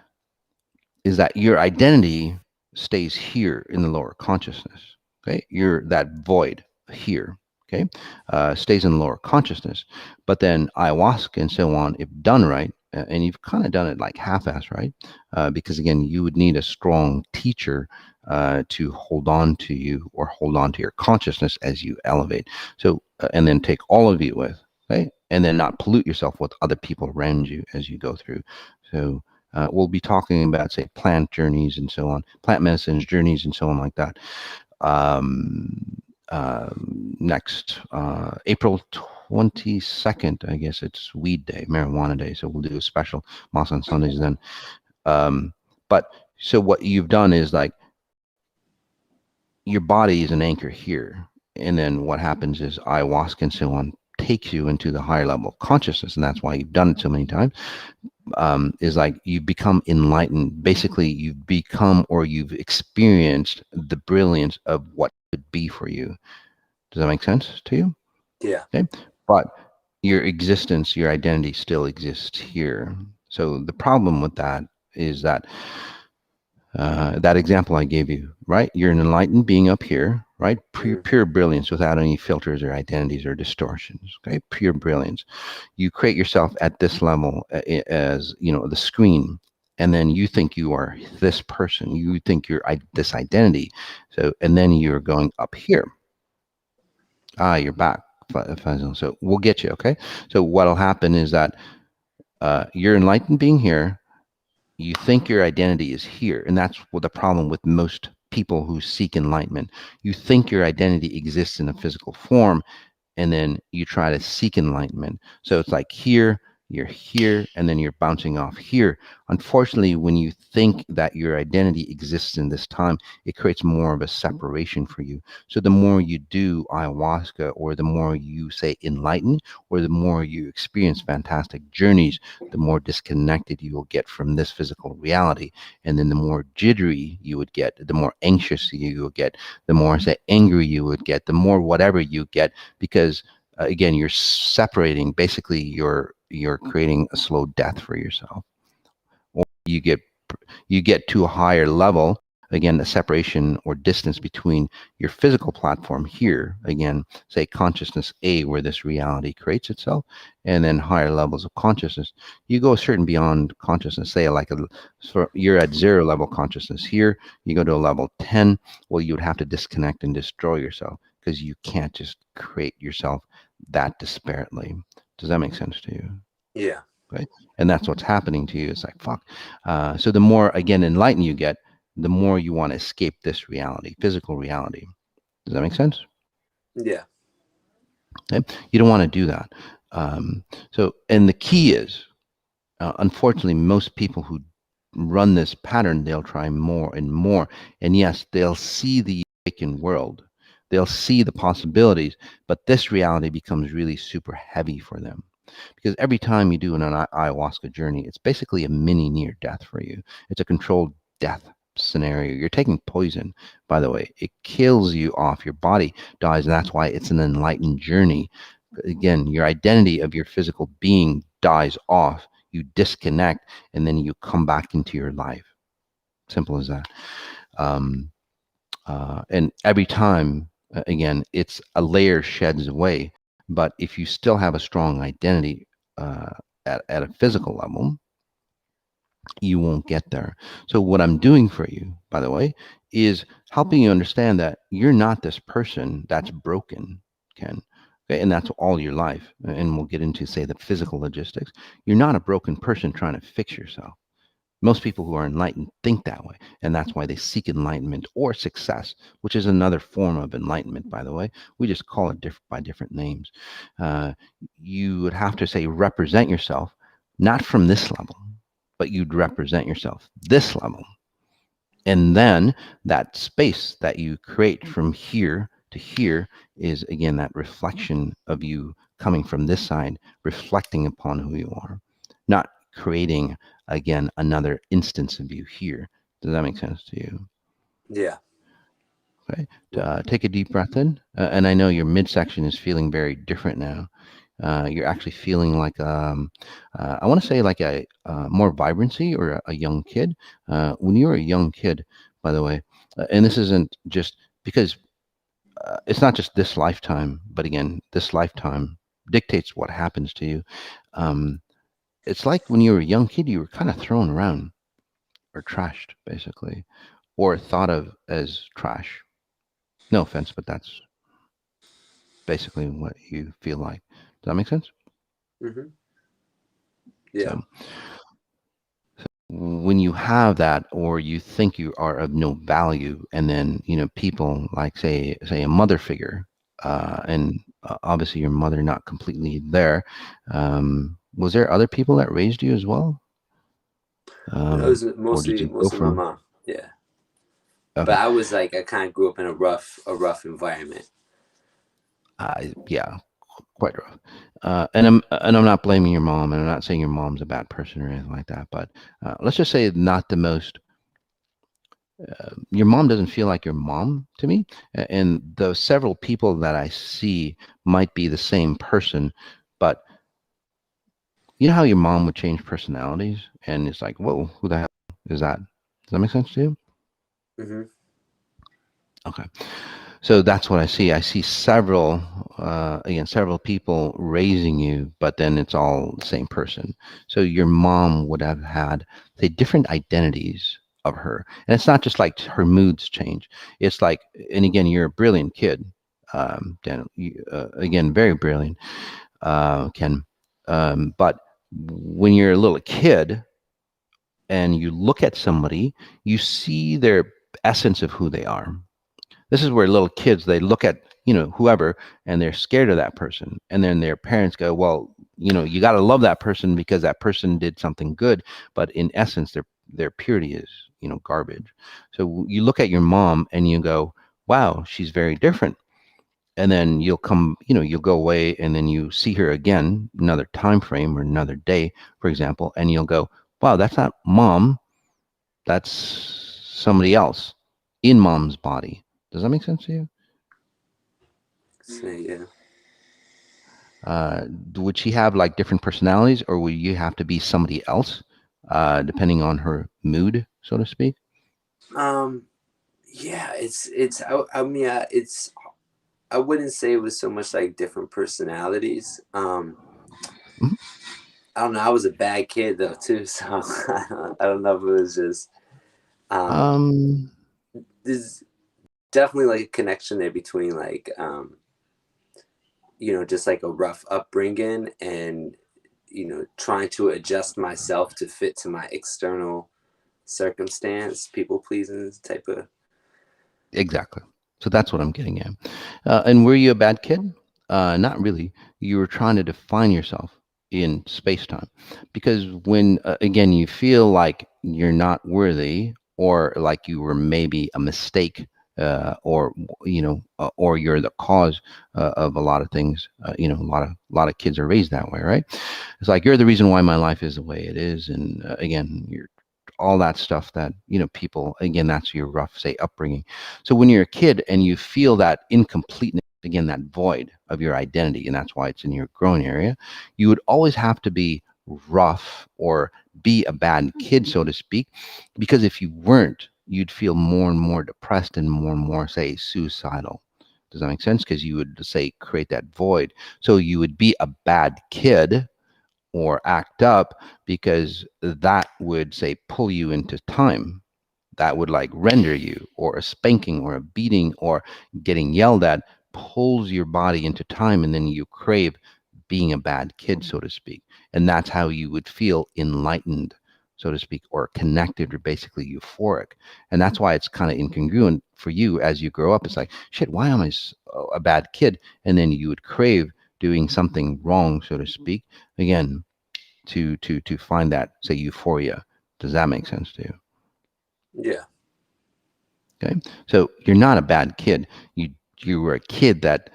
your identity stays here in the lower consciousness. Okay, you're that void here. Okay, stays in the lower consciousness. But then ayahuasca and so on, if done right, and you've kind of done it like half-ass, right? Because again, you would need a strong teacher to hold on to you, or hold on to your consciousness as you elevate. So, and then take all of you with, okay, and then not pollute yourself with other people around you as you go through. So we'll be talking about, say, plant journeys and so on, plant medicines journeys and so on like that. Next April 22nd, I guess it's Weed Day, Marijuana Day. So we'll do a special MoS on Sundays then. But so what you've done is like your body is an anchor here, and then what happens is ayahuasca and so on takes you into the higher level of consciousness, and that's why you've done it so many times. Is like you become enlightened. Basically, you've become, or you've experienced the brilliance of what could be for you. Does that make sense to you? Yeah. Okay. But your existence, your identity still exists here. So the problem with that is that that example I gave you, right? You're an enlightened being up here, right? Pure brilliance without any filters or identities or distortions. Okay, pure brilliance. You create yourself at this level as the screen, and then you think you are this person. You think you're this identity. So, and then you're going up here. You're back. So we'll get you. Okay. So what'll happen is that you're enlightened being here. You think your identity is here, and that's what the problem with most people who seek enlightenment. You think your identity exists in a physical form, and then you try to seek enlightenment. So it's like here, you're here, and then you're bouncing off here. Unfortunately, when you think that your identity exists in this time, it creates more of a separation for you. So the more you do ayahuasca, or the more you, say, enlighten, or the more you experience fantastic journeys, the more disconnected you will get from this physical reality. And then the more jittery you would get, the more anxious you will get, the more, say, angry you would get, the more whatever you get, because again, you're separating. Basically, you're creating a slow death for yourself. Or you get to a higher level, again, a separation or distance between your physical platform here, again, say consciousness A, where this reality creates itself, and then higher levels of consciousness. You go a certain beyond consciousness, say like so you're at 0 level consciousness here, you go to a level 10. Well, you would have to disconnect and destroy yourself, because you can't just create yourself that disparately. Does that make sense to you? Yeah. Okay, and that's what's happening to you. It's like fuck. So the more again enlightened you get, the more you want to escape this reality, physical reality. Does that make sense? Yeah. Okay? You don't want to do that. So, and the key is, unfortunately, most people who run this pattern, they'll try more and more. And yes, they'll see the awakened world, they'll see the possibilities, but this reality becomes really super heavy for them. Because every time you do an ayahuasca journey, it's basically a mini near death for you. It's a controlled death scenario. You're taking poison, by the way. It kills you off. Your body dies, and that's why it's an enlightened journey. Again, your identity of your physical being dies off. You disconnect, and then you come back into your life. Simple as that. Um, and every time, again, it's a layer sheds away. But if you still have a strong identity uh, at a physical level, you won't get there. So, what I'm doing for you, by the way, is helping you understand that you're not this person that's broken, Ken. Okay, and that's all your life. And we'll get into, say, the physical logistics. You're not a broken person trying to fix yourself. Most people who are enlightened think that way, and that's why they seek enlightenment or success, which is another form of enlightenment, by the way. We just call it by different names. Uh, you would have to say represent yourself, not from this level, but you'd represent yourself this level. And then that space that you create from here to here is again that reflection of you coming from this side, reflecting upon who you are, not creating again another instance of you here. Does that make sense to you? Yeah. Okay. Take a deep breath in, and I know your midsection is feeling very different now. You're actually feeling like I want to say like a more vibrancy or a young kid. When you were a young kid, by the way, and this isn't just because it's not just this lifetime, but again, this lifetime dictates what happens to you. Um, it's like when you were a young kid, you were kind of thrown around or trashed, basically, or thought of as trash. No offense, but that's basically what you feel like. Does that make sense? Mm-hmm. Yeah. So when you have that, or you think you are of no value, and then people like say a mother figure, and obviously your mother not completely there. Was there other people that raised you as well, No, it was or did mostly you go mostly my from? mom. Yeah. But Okay, I was like, I kind of grew up in a rough environment. yeah, quite rough. And I'm not blaming your mom, and I'm not saying your mom's a bad person or anything like that. But let's just say not the most. Your mom doesn't feel like your mom to me, and the several people that I see might be the same person, but you know how your mom would change personalities, and it's like, whoa, who the hell is that? Does that make sense to you? Mm-hmm. Okay. So that's what I see. I see several, again, several people raising you, but then it's all the same person. So your mom would have had, say, different identities of her. And it's not just like her moods change. It's like, and again, you're a brilliant kid, Dan, again, very brilliant, Ken. But when you're a little kid and you look at somebody, you see their essence of who they are. This is where little kids, they look at whoever, and they're scared of that person, and then their parents go, well, you got to love that person because that person did something good, but in essence their purity is garbage. So you look at your mom and you go, wow, she's very different. And then you'll go away, and then you see her again another time frame or another day, for example, and you'll go, wow, that's not mom, that's somebody else in mom's body. Does that make sense to you? So, yeah. Uh, would she have like different personalities, or would you have to be somebody else, depending on her mood, so to speak? Um. Yeah. It's. I mean, it's. I wouldn't say it was so much like different personalities. Mhm. I don't know. I was a bad kid though too, so I don't know if it was just. Um. Um, There's definitely like a connection there between like just like a rough upbringing and trying to adjust myself to fit to my external circumstance, people pleasing type of. Exactly. So that's what I'm getting at. And were you a bad kid? Not really. You were trying to define yourself in space time. Because when, again, you feel like you're not worthy or like you were maybe a mistake, or you're the cause of a lot of things. A lot of kids are raised that way, right? It's like you're the reason why my life is the way it is, and again, you're all that stuff that people, again, that's your rough, say, upbringing. So when you're a kid and you feel that incompleteness, again, that void of your identity, and that's why it's in your growing area, you would always have to be rough or be a bad kid, so to speak, because if you weren't, you'd feel more and more depressed and more, say, suicidal. Does that make sense? Because you would, say, create that void. So you would be a bad kid or act up because that would, say, pull you into time. That would like render you, or a spanking or a beating or getting yelled at pulls your body into time, and then you crave being a bad kid, so to speak. And that's how you would feel enlightened, so to speak, or connected, or basically euphoric. And that's why it's kind of incongruent for you as you grow up. It's like, shit, why am I a bad kid? And then you would crave doing something wrong, so to speak, again, to find that, say, euphoria. Does that make sense to you? Yeah. Okay, so you're not a bad kid. You were a kid that,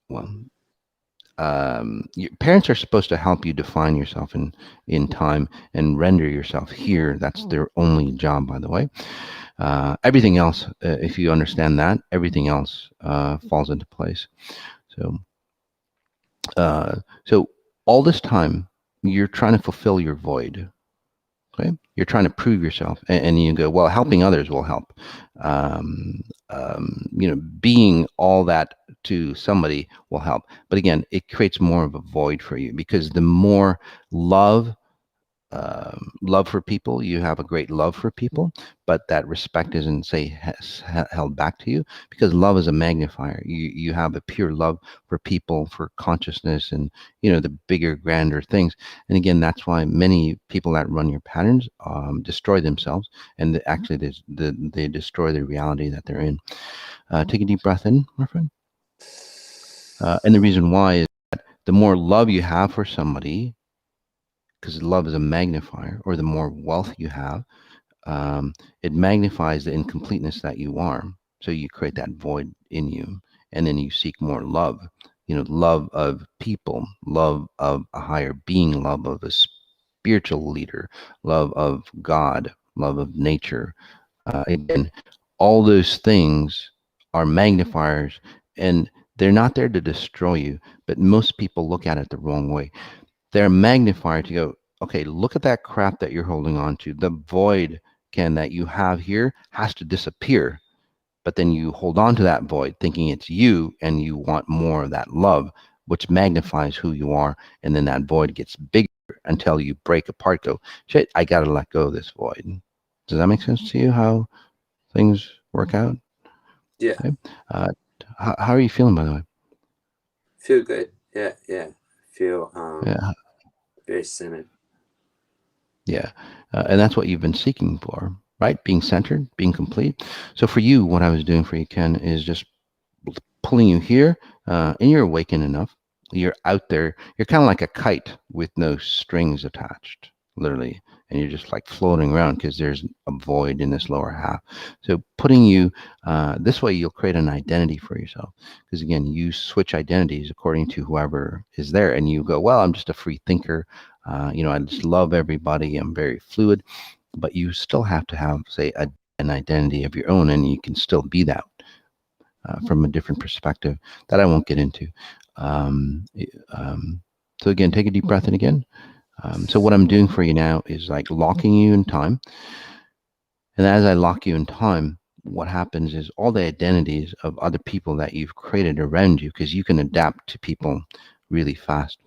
well, your parents are supposed to help you define yourself in time and render yourself here. That's their only job, by the way. Everything else, if you understand that, everything else falls into place. So, so all this time you're trying to fulfill your void. Okay, you're trying to prove yourself, and you go, well, helping others will help. Being all that to somebody will help. But again, it creates more of a void for you, because the more love, love for people, you have a great love for people, but that respect isn't, say, held back to you, because love is a magnifier. You have a pure love for people, for consciousness, and the bigger, grander things. And again, that's why many people that run your patterns destroy themselves, and actually they destroy the reality that they're in. Take a deep breath in, my friend. And the reason why is the more love you have for somebody, because love is a magnifier, or the more wealth you have, it magnifies the incompleteness that you are. So you create that void in you, and then you seek more love. Love of people, love of a higher being, love of a spiritual leader, love of God, love of nature. Again, all those things are magnifiers, and they're not there to destroy you, but most people look at it the wrong way. They're a magnifier to go, okay, look at that crap that you're holding on to. The void, Ken, that you have here has to disappear. But then you hold on to that void thinking it's you, and you want more of that love, which magnifies who you are. And then that void gets bigger until you break apart, go, shit, I got to let go of this void. Does that make sense to you, how things work out? Yeah. Okay. Uh, how are you feeling, by the way? Feel good. Yeah. Yeah. Feel Yeah. very centered. Yeah. And that's what you've been seeking for, right? Being centered, being complete. So for you, what I was doing for you, Ken, is just pulling you here, and you're awakened enough. You're out there. You're kind of like a kite with no strings attached, literally. And you're just like floating around because there's a void in this lower half. So putting you this way, you'll create an identity for yourself. Because again, you switch identities according to whoever is there. And you go, well, I'm just a free thinker. I just love everybody. I'm very fluid. But you still have to have, say, an identity of your own, and you can still be that from a different perspective that I won't get into. Um, so again, take a deep breath in again. So what I'm doing for you now is like locking you in time. And as I lock you in time, what happens is all the identities of other people that you've created around you, because you can adapt to people really fast,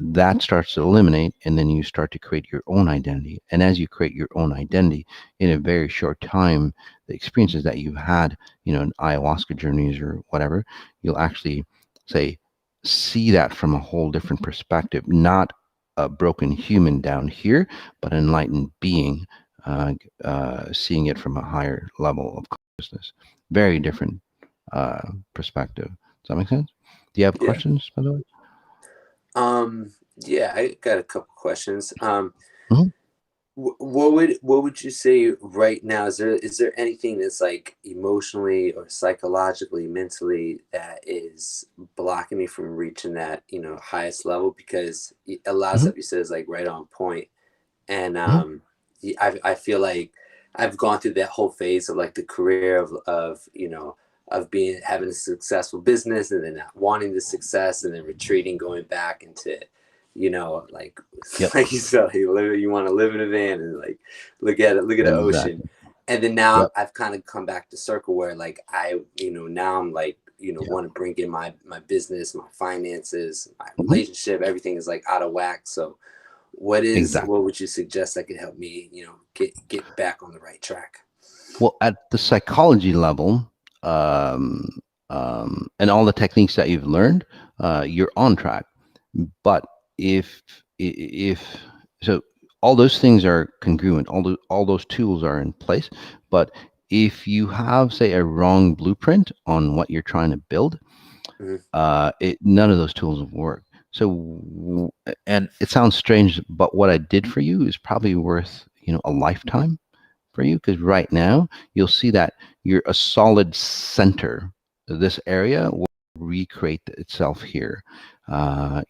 that starts to eliminate, and then you start to create your own identity. And as you create your own identity in a very short time, the experiences that you've had, in ayahuasca journeys or whatever, you'll actually, say, see that from a whole different perspective, not a broken human down here, but an enlightened being seeing it from a higher level of consciousness. Very different perspective. Does that make sense? Do you have Yeah. questions, by the way? Yeah, I got a couple questions. Mhm. What would you say right now? Is there anything that's like emotionally or psychologically, mentally, that is blocking me from reaching that, highest level? Because a lot of Mhm. stuff you said is like right on point. And Mhm. I feel like I've gone through that whole phase of like the career of being having a successful business, and then not wanting the success, and then retreating, going back into, like Yep. like you said, you want to live in a van and like look at the ocean. Exactly. And then now Yep. I've kind of come back to circle where like now I'm like, Yeah. want to bring in my business, my finances, my Mhm. relationship. Everything is like out of whack. So what Exactly. would you suggest that could help me, get back on the right track? Well, at the psychology level, and all the techniques that you've learned, you're on track. But if so, all those things are congruent. All those tools are in place. But if you have, say, a wrong blueprint on what you're trying to build, Hmm. none of those tools will work. So, and it sounds strange, but what I did for you is probably worth a lifetime for you, because right now you'll see that you're a solid center. This area will recreate itself here.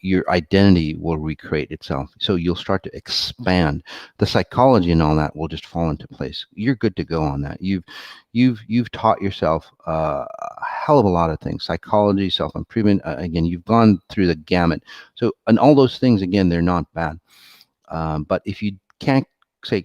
Your identity will recreate itself. So you'll start to expand. The psychology and all that will just fall into place. You're good to go on that. You've taught yourself a hell of a lot of things. Psychology, self improvement. Again, you've gone through the gamut. So, and all those things again, they're not bad. But if you can't say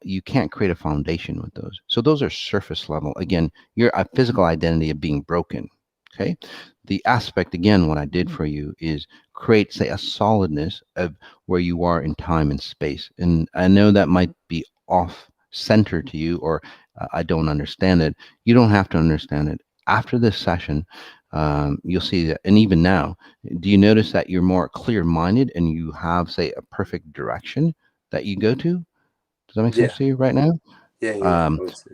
you can't create a foundation with those. So those are surface level. Again, your physical identity of being broken. Okay, the aspect again, what I did for you is create, say, a solidness of where you are in time and space. And I know that might be off center to you, or I don't understand it. You don't have to understand it. After this session, you'll see that, and even now, do you notice that you're more clear minded and you have, say, a perfect direction that you go to? Does that make sense Yeah, to you right now? yeah. Um, I would say.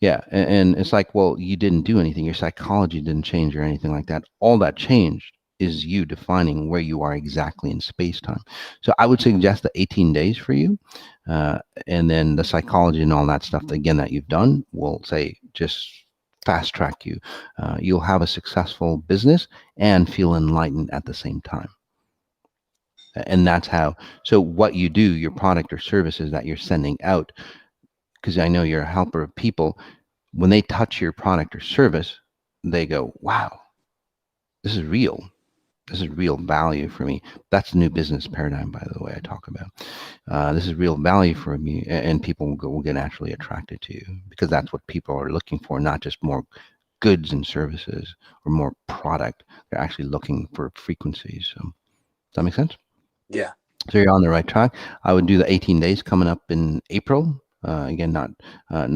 yeah, and it's like, well, you didn't do anything. Your psychology didn't change or anything like that. All that changed is you defining where you are exactly in space time. So I would suggest the 18 days for you, uh, and then the psychology and all that stuff again that you've done will, say, just fast track you. You'll have a successful business and feel enlightened at the same time. And that's how. So what you do, your product or services that you're sending out, because I know you're a helper of people, when they touch your product or service, they go, wow, this is real. This is real value for me. That's the new business paradigm, by the way, I talk about. This is real value for me, and people will get naturally attracted to you, because that's what people are looking for, not just more goods and services or more product. They're actually looking for frequencies. So, does that make sense? Yeah. So you're on the right track. I would do the 18 days coming up in April. Again, not. I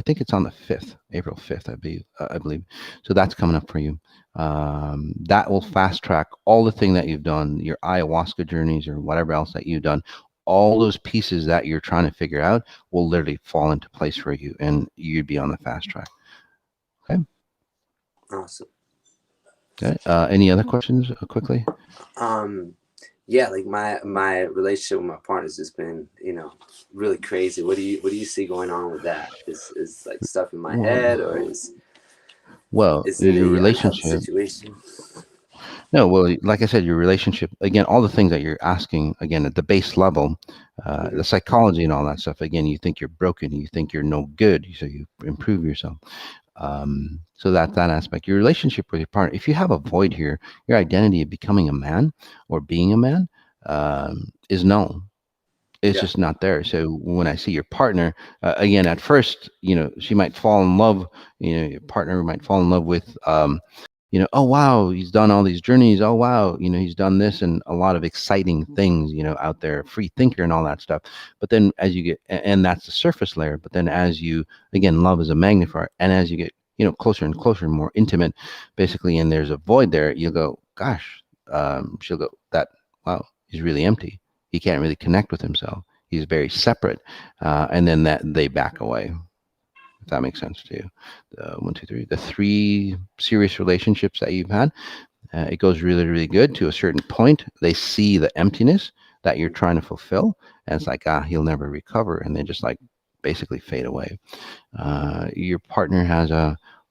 think it's on the 5th, April 5th, I believe. I believe. So that's coming up for you. That will fast track all the thing that you've done, your ayahuasca journeys or whatever else that you've done. All those pieces that you're trying to figure out will literally fall into place for you, and you'd be on the fast track. Okay. Awesome. Okay. Any other questions, quickly? Um, yeah, like my relationship with my partner's just been, really crazy. What do you see going on with that? Is like stuff in my head, or Well, is well, is it your a unhealthy relationship. situation? No, well, like I said, your relationship, again, all the things that you're asking, again, at the base level, Hmm. the psychology and all that stuff, again, you think you're broken, you think you're no good, so you improve yourself. So that aspect, your relationship with your partner, if you have a void here, your identity of becoming a man or being a man is null. It's Yeah. just not there. So when I see your partner, again, at first, she might fall in love, your partner might fall in love with, oh wow, he's done all these journeys. Oh wow, he's done this and a lot of exciting things, out there, free thinker and all that stuff. But then as you get, and that's the surface layer. But then as you, again, love is a magnifier, and as you get, closer and closer and more intimate, basically, and there's a void there, you'll go, gosh, she'll go that. wow, he's really empty. He can't really connect with himself. He's very separate, and then that they back away. If that makes sense to you. One, two, three. The three serious relationships that you've had, it goes really, really good to a certain point. They see the emptiness that you're trying to fulfill, and it's like, he'll never recover, and they just like basically fade away. Your partner has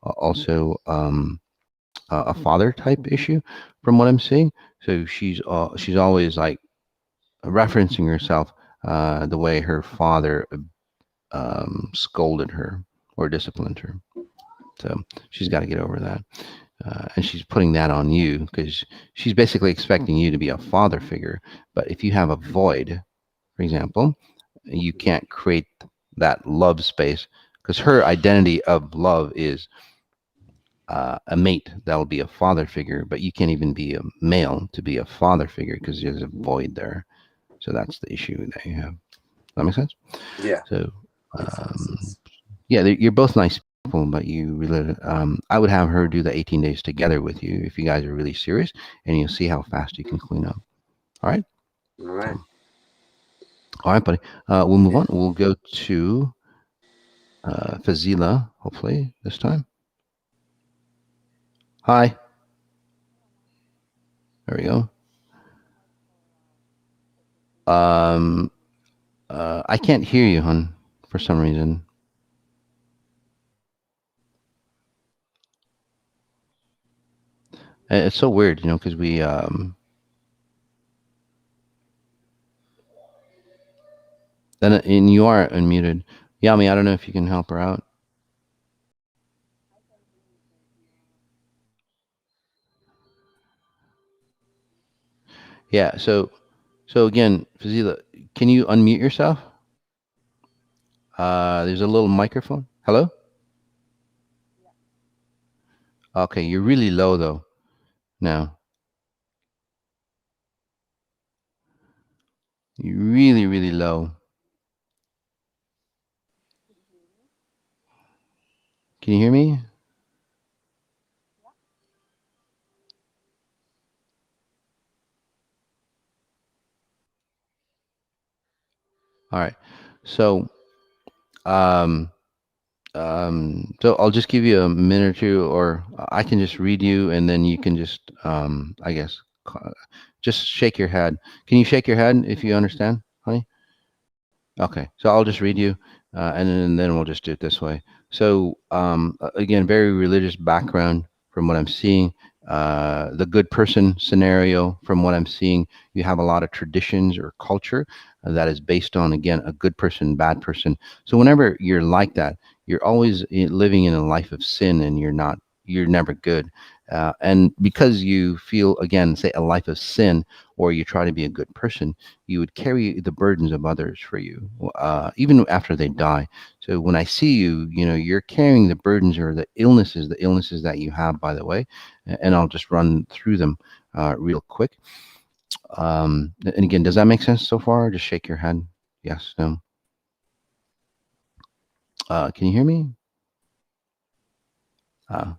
also a father type issue, from what I'm seeing. So she's always like referencing herself the way her father scolded her or disciplined her. So she's got to get over that. And she's putting that on you because she's basically expecting you to be a father figure. But if you have a void, for example, you can't create that love space because her identity of love is a mate that will be a father figure, but you can't even be a male to be a father figure because there's a void there. So that's the issue that you have. Does that make sense? Yeah. So, Makes a lot of sense. yeah, you're both nice people, but you really, I would have her do the 18 days together with you if you guys are really serious, and you'll see how fast you can clean up. All right? All right. So, all right, buddy. We'll move Yeah. on. We'll go to Fazila, hopefully, this time. Hi. There we go. Um, I can't hear you, hon, for some reason. It's so weird, because then and you are unmuted. Yami, I don't know if you can help her out. Yeah. So again, Fazila, can you unmute yourself? There's a little microphone. Hello. Okay, you're really low though. Now you're really, really low. Can you hear me? All right. So, um, so I'll just give you a minute or two, or I can just read you, and then you can just, I guess, just shake your head. Can you shake your head if you understand, honey? Okay, so I'll just read you, and then we'll just do it this way. So again, very religious background from what I'm seeing. The good person scenario from what I'm seeing, you have a lot of traditions or culture that is based on again a good person, bad person. So whenever you're like that, you're always living in a life of sin, and you're never good. And because you feel again, say a life of sin, or you try to be a good person, you would carry the burdens of others for you, even after they die. So when I see you, you're carrying the burdens or the illnesses that you have, by the way, and I'll just run through them real quick. And again, does that make sense so far? Just shake your head. Yes, no. Can you hear me? Uh,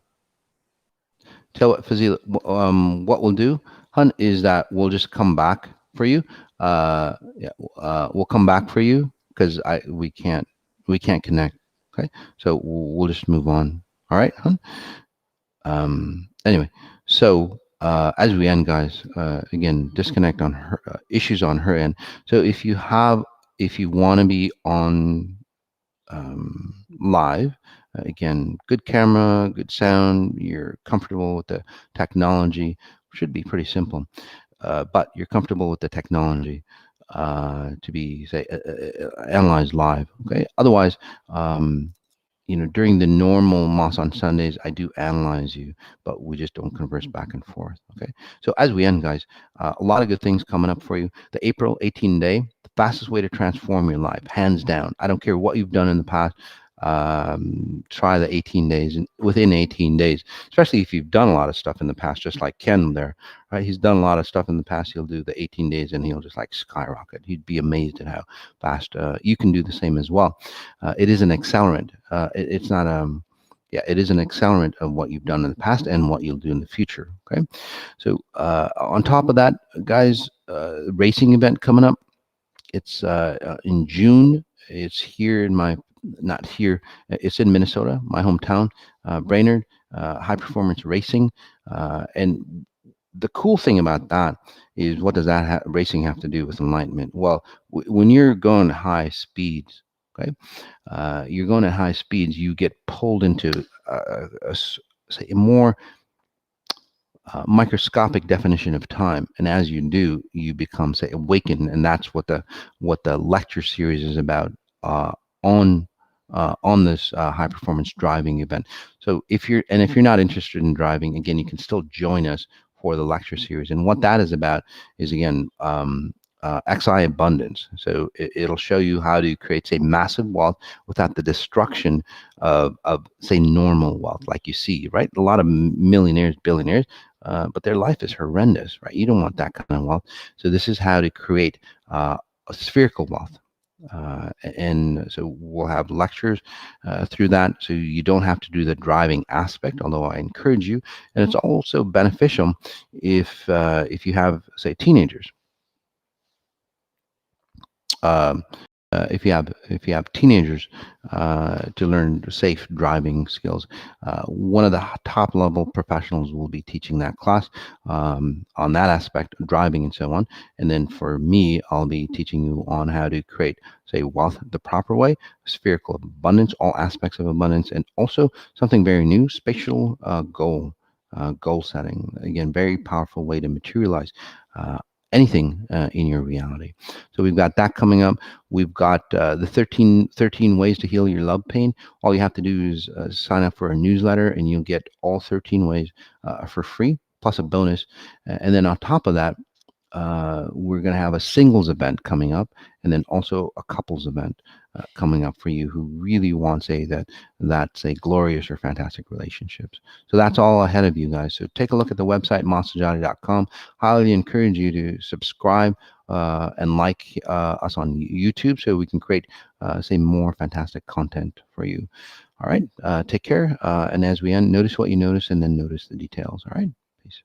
Tell what Fazil, what we'll do, Hun, is that we'll just come back for you. Yeah, we'll come back for you because I we can't connect. Okay, so we'll just move on. All right, Hun. Anyway, so as we end, guys, again, disconnect on her issues on her end. So if you want to be on live. Again, good camera, good sound. You're comfortable with the technology. Should be pretty simple, but you're comfortable with the technology to be say analyzed live. Okay. Otherwise, during the normal MoS on Sundays, I do analyze you, but we just don't converse back and forth. Okay. So as we end, guys, a lot of good things coming up for you. The April 18 day, the fastest way to transform your life, hands down. I don't care what you've done in the past. Try the 18 days, and within 18 days, especially if you've done a lot of stuff in the past, just like Ken there, right? He's done a lot of stuff in the past. He'll do the 18 days and he'll just like skyrocket. He'd be amazed at how fast you can do the same as well. It is an accelerant. It's not yeah, it is an accelerant of what you've done in the past and what you'll do in the future. Okay, so on top of that, guys, racing event coming up. It's in June. It's here in my, not here, it's in Minnesota, my hometown, Brainerd, high performance racing. And the cool thing about that is, what does that racing have to do with enlightenment? Well, when you're going high speeds, okay, you're going at high speeds, you get pulled into say a more microscopic definition of time, and as you do, you become, say, awakened, and that's what the lecture series is about, uh, on on this high performance driving event. So if you're not interested in driving, again, you can still join us for the lecture series, and what that is about is, again, XI abundance. So it'll show you how to create, say, massive wealth without the destruction of say normal wealth, like you see, right? A lot of millionaires, billionaires, but their life is horrendous, right? You don't want that kind of wealth. So this is how to create a spherical wealth. And so we'll have lectures through that, so you don't have to do the driving aspect, although I encourage you. And it's also beneficial if you have, say, teenagers. Um, if you have teenagers, to learn safe driving skills, one of the top level professionals will be teaching that class, on that aspect of driving and so on. And then for me, I'll be teaching you on how to create, say, wealth the proper way, spherical abundance, all aspects of abundance, and also something very new, spatial goal setting. Again, very powerful way to materialize anything in your reality. So we've got that coming up. We've got the 13 ways to heal your love pain. All you have to do is sign up for a newsletter, and you'll get all 13 ways for free, plus a bonus. And then on top of that, we're going to have a singles event coming up, and then also a couples event coming up for you who really want, say, that's a glorious or fantastic relationships. So that's all ahead of you guys. So take a look at the website, masajati.com. Highly encourage you to subscribe and like us on YouTube, so we can create, say, more fantastic content for you. All right, take care. And as we end, notice what you notice, and then notice the details. All right, peace.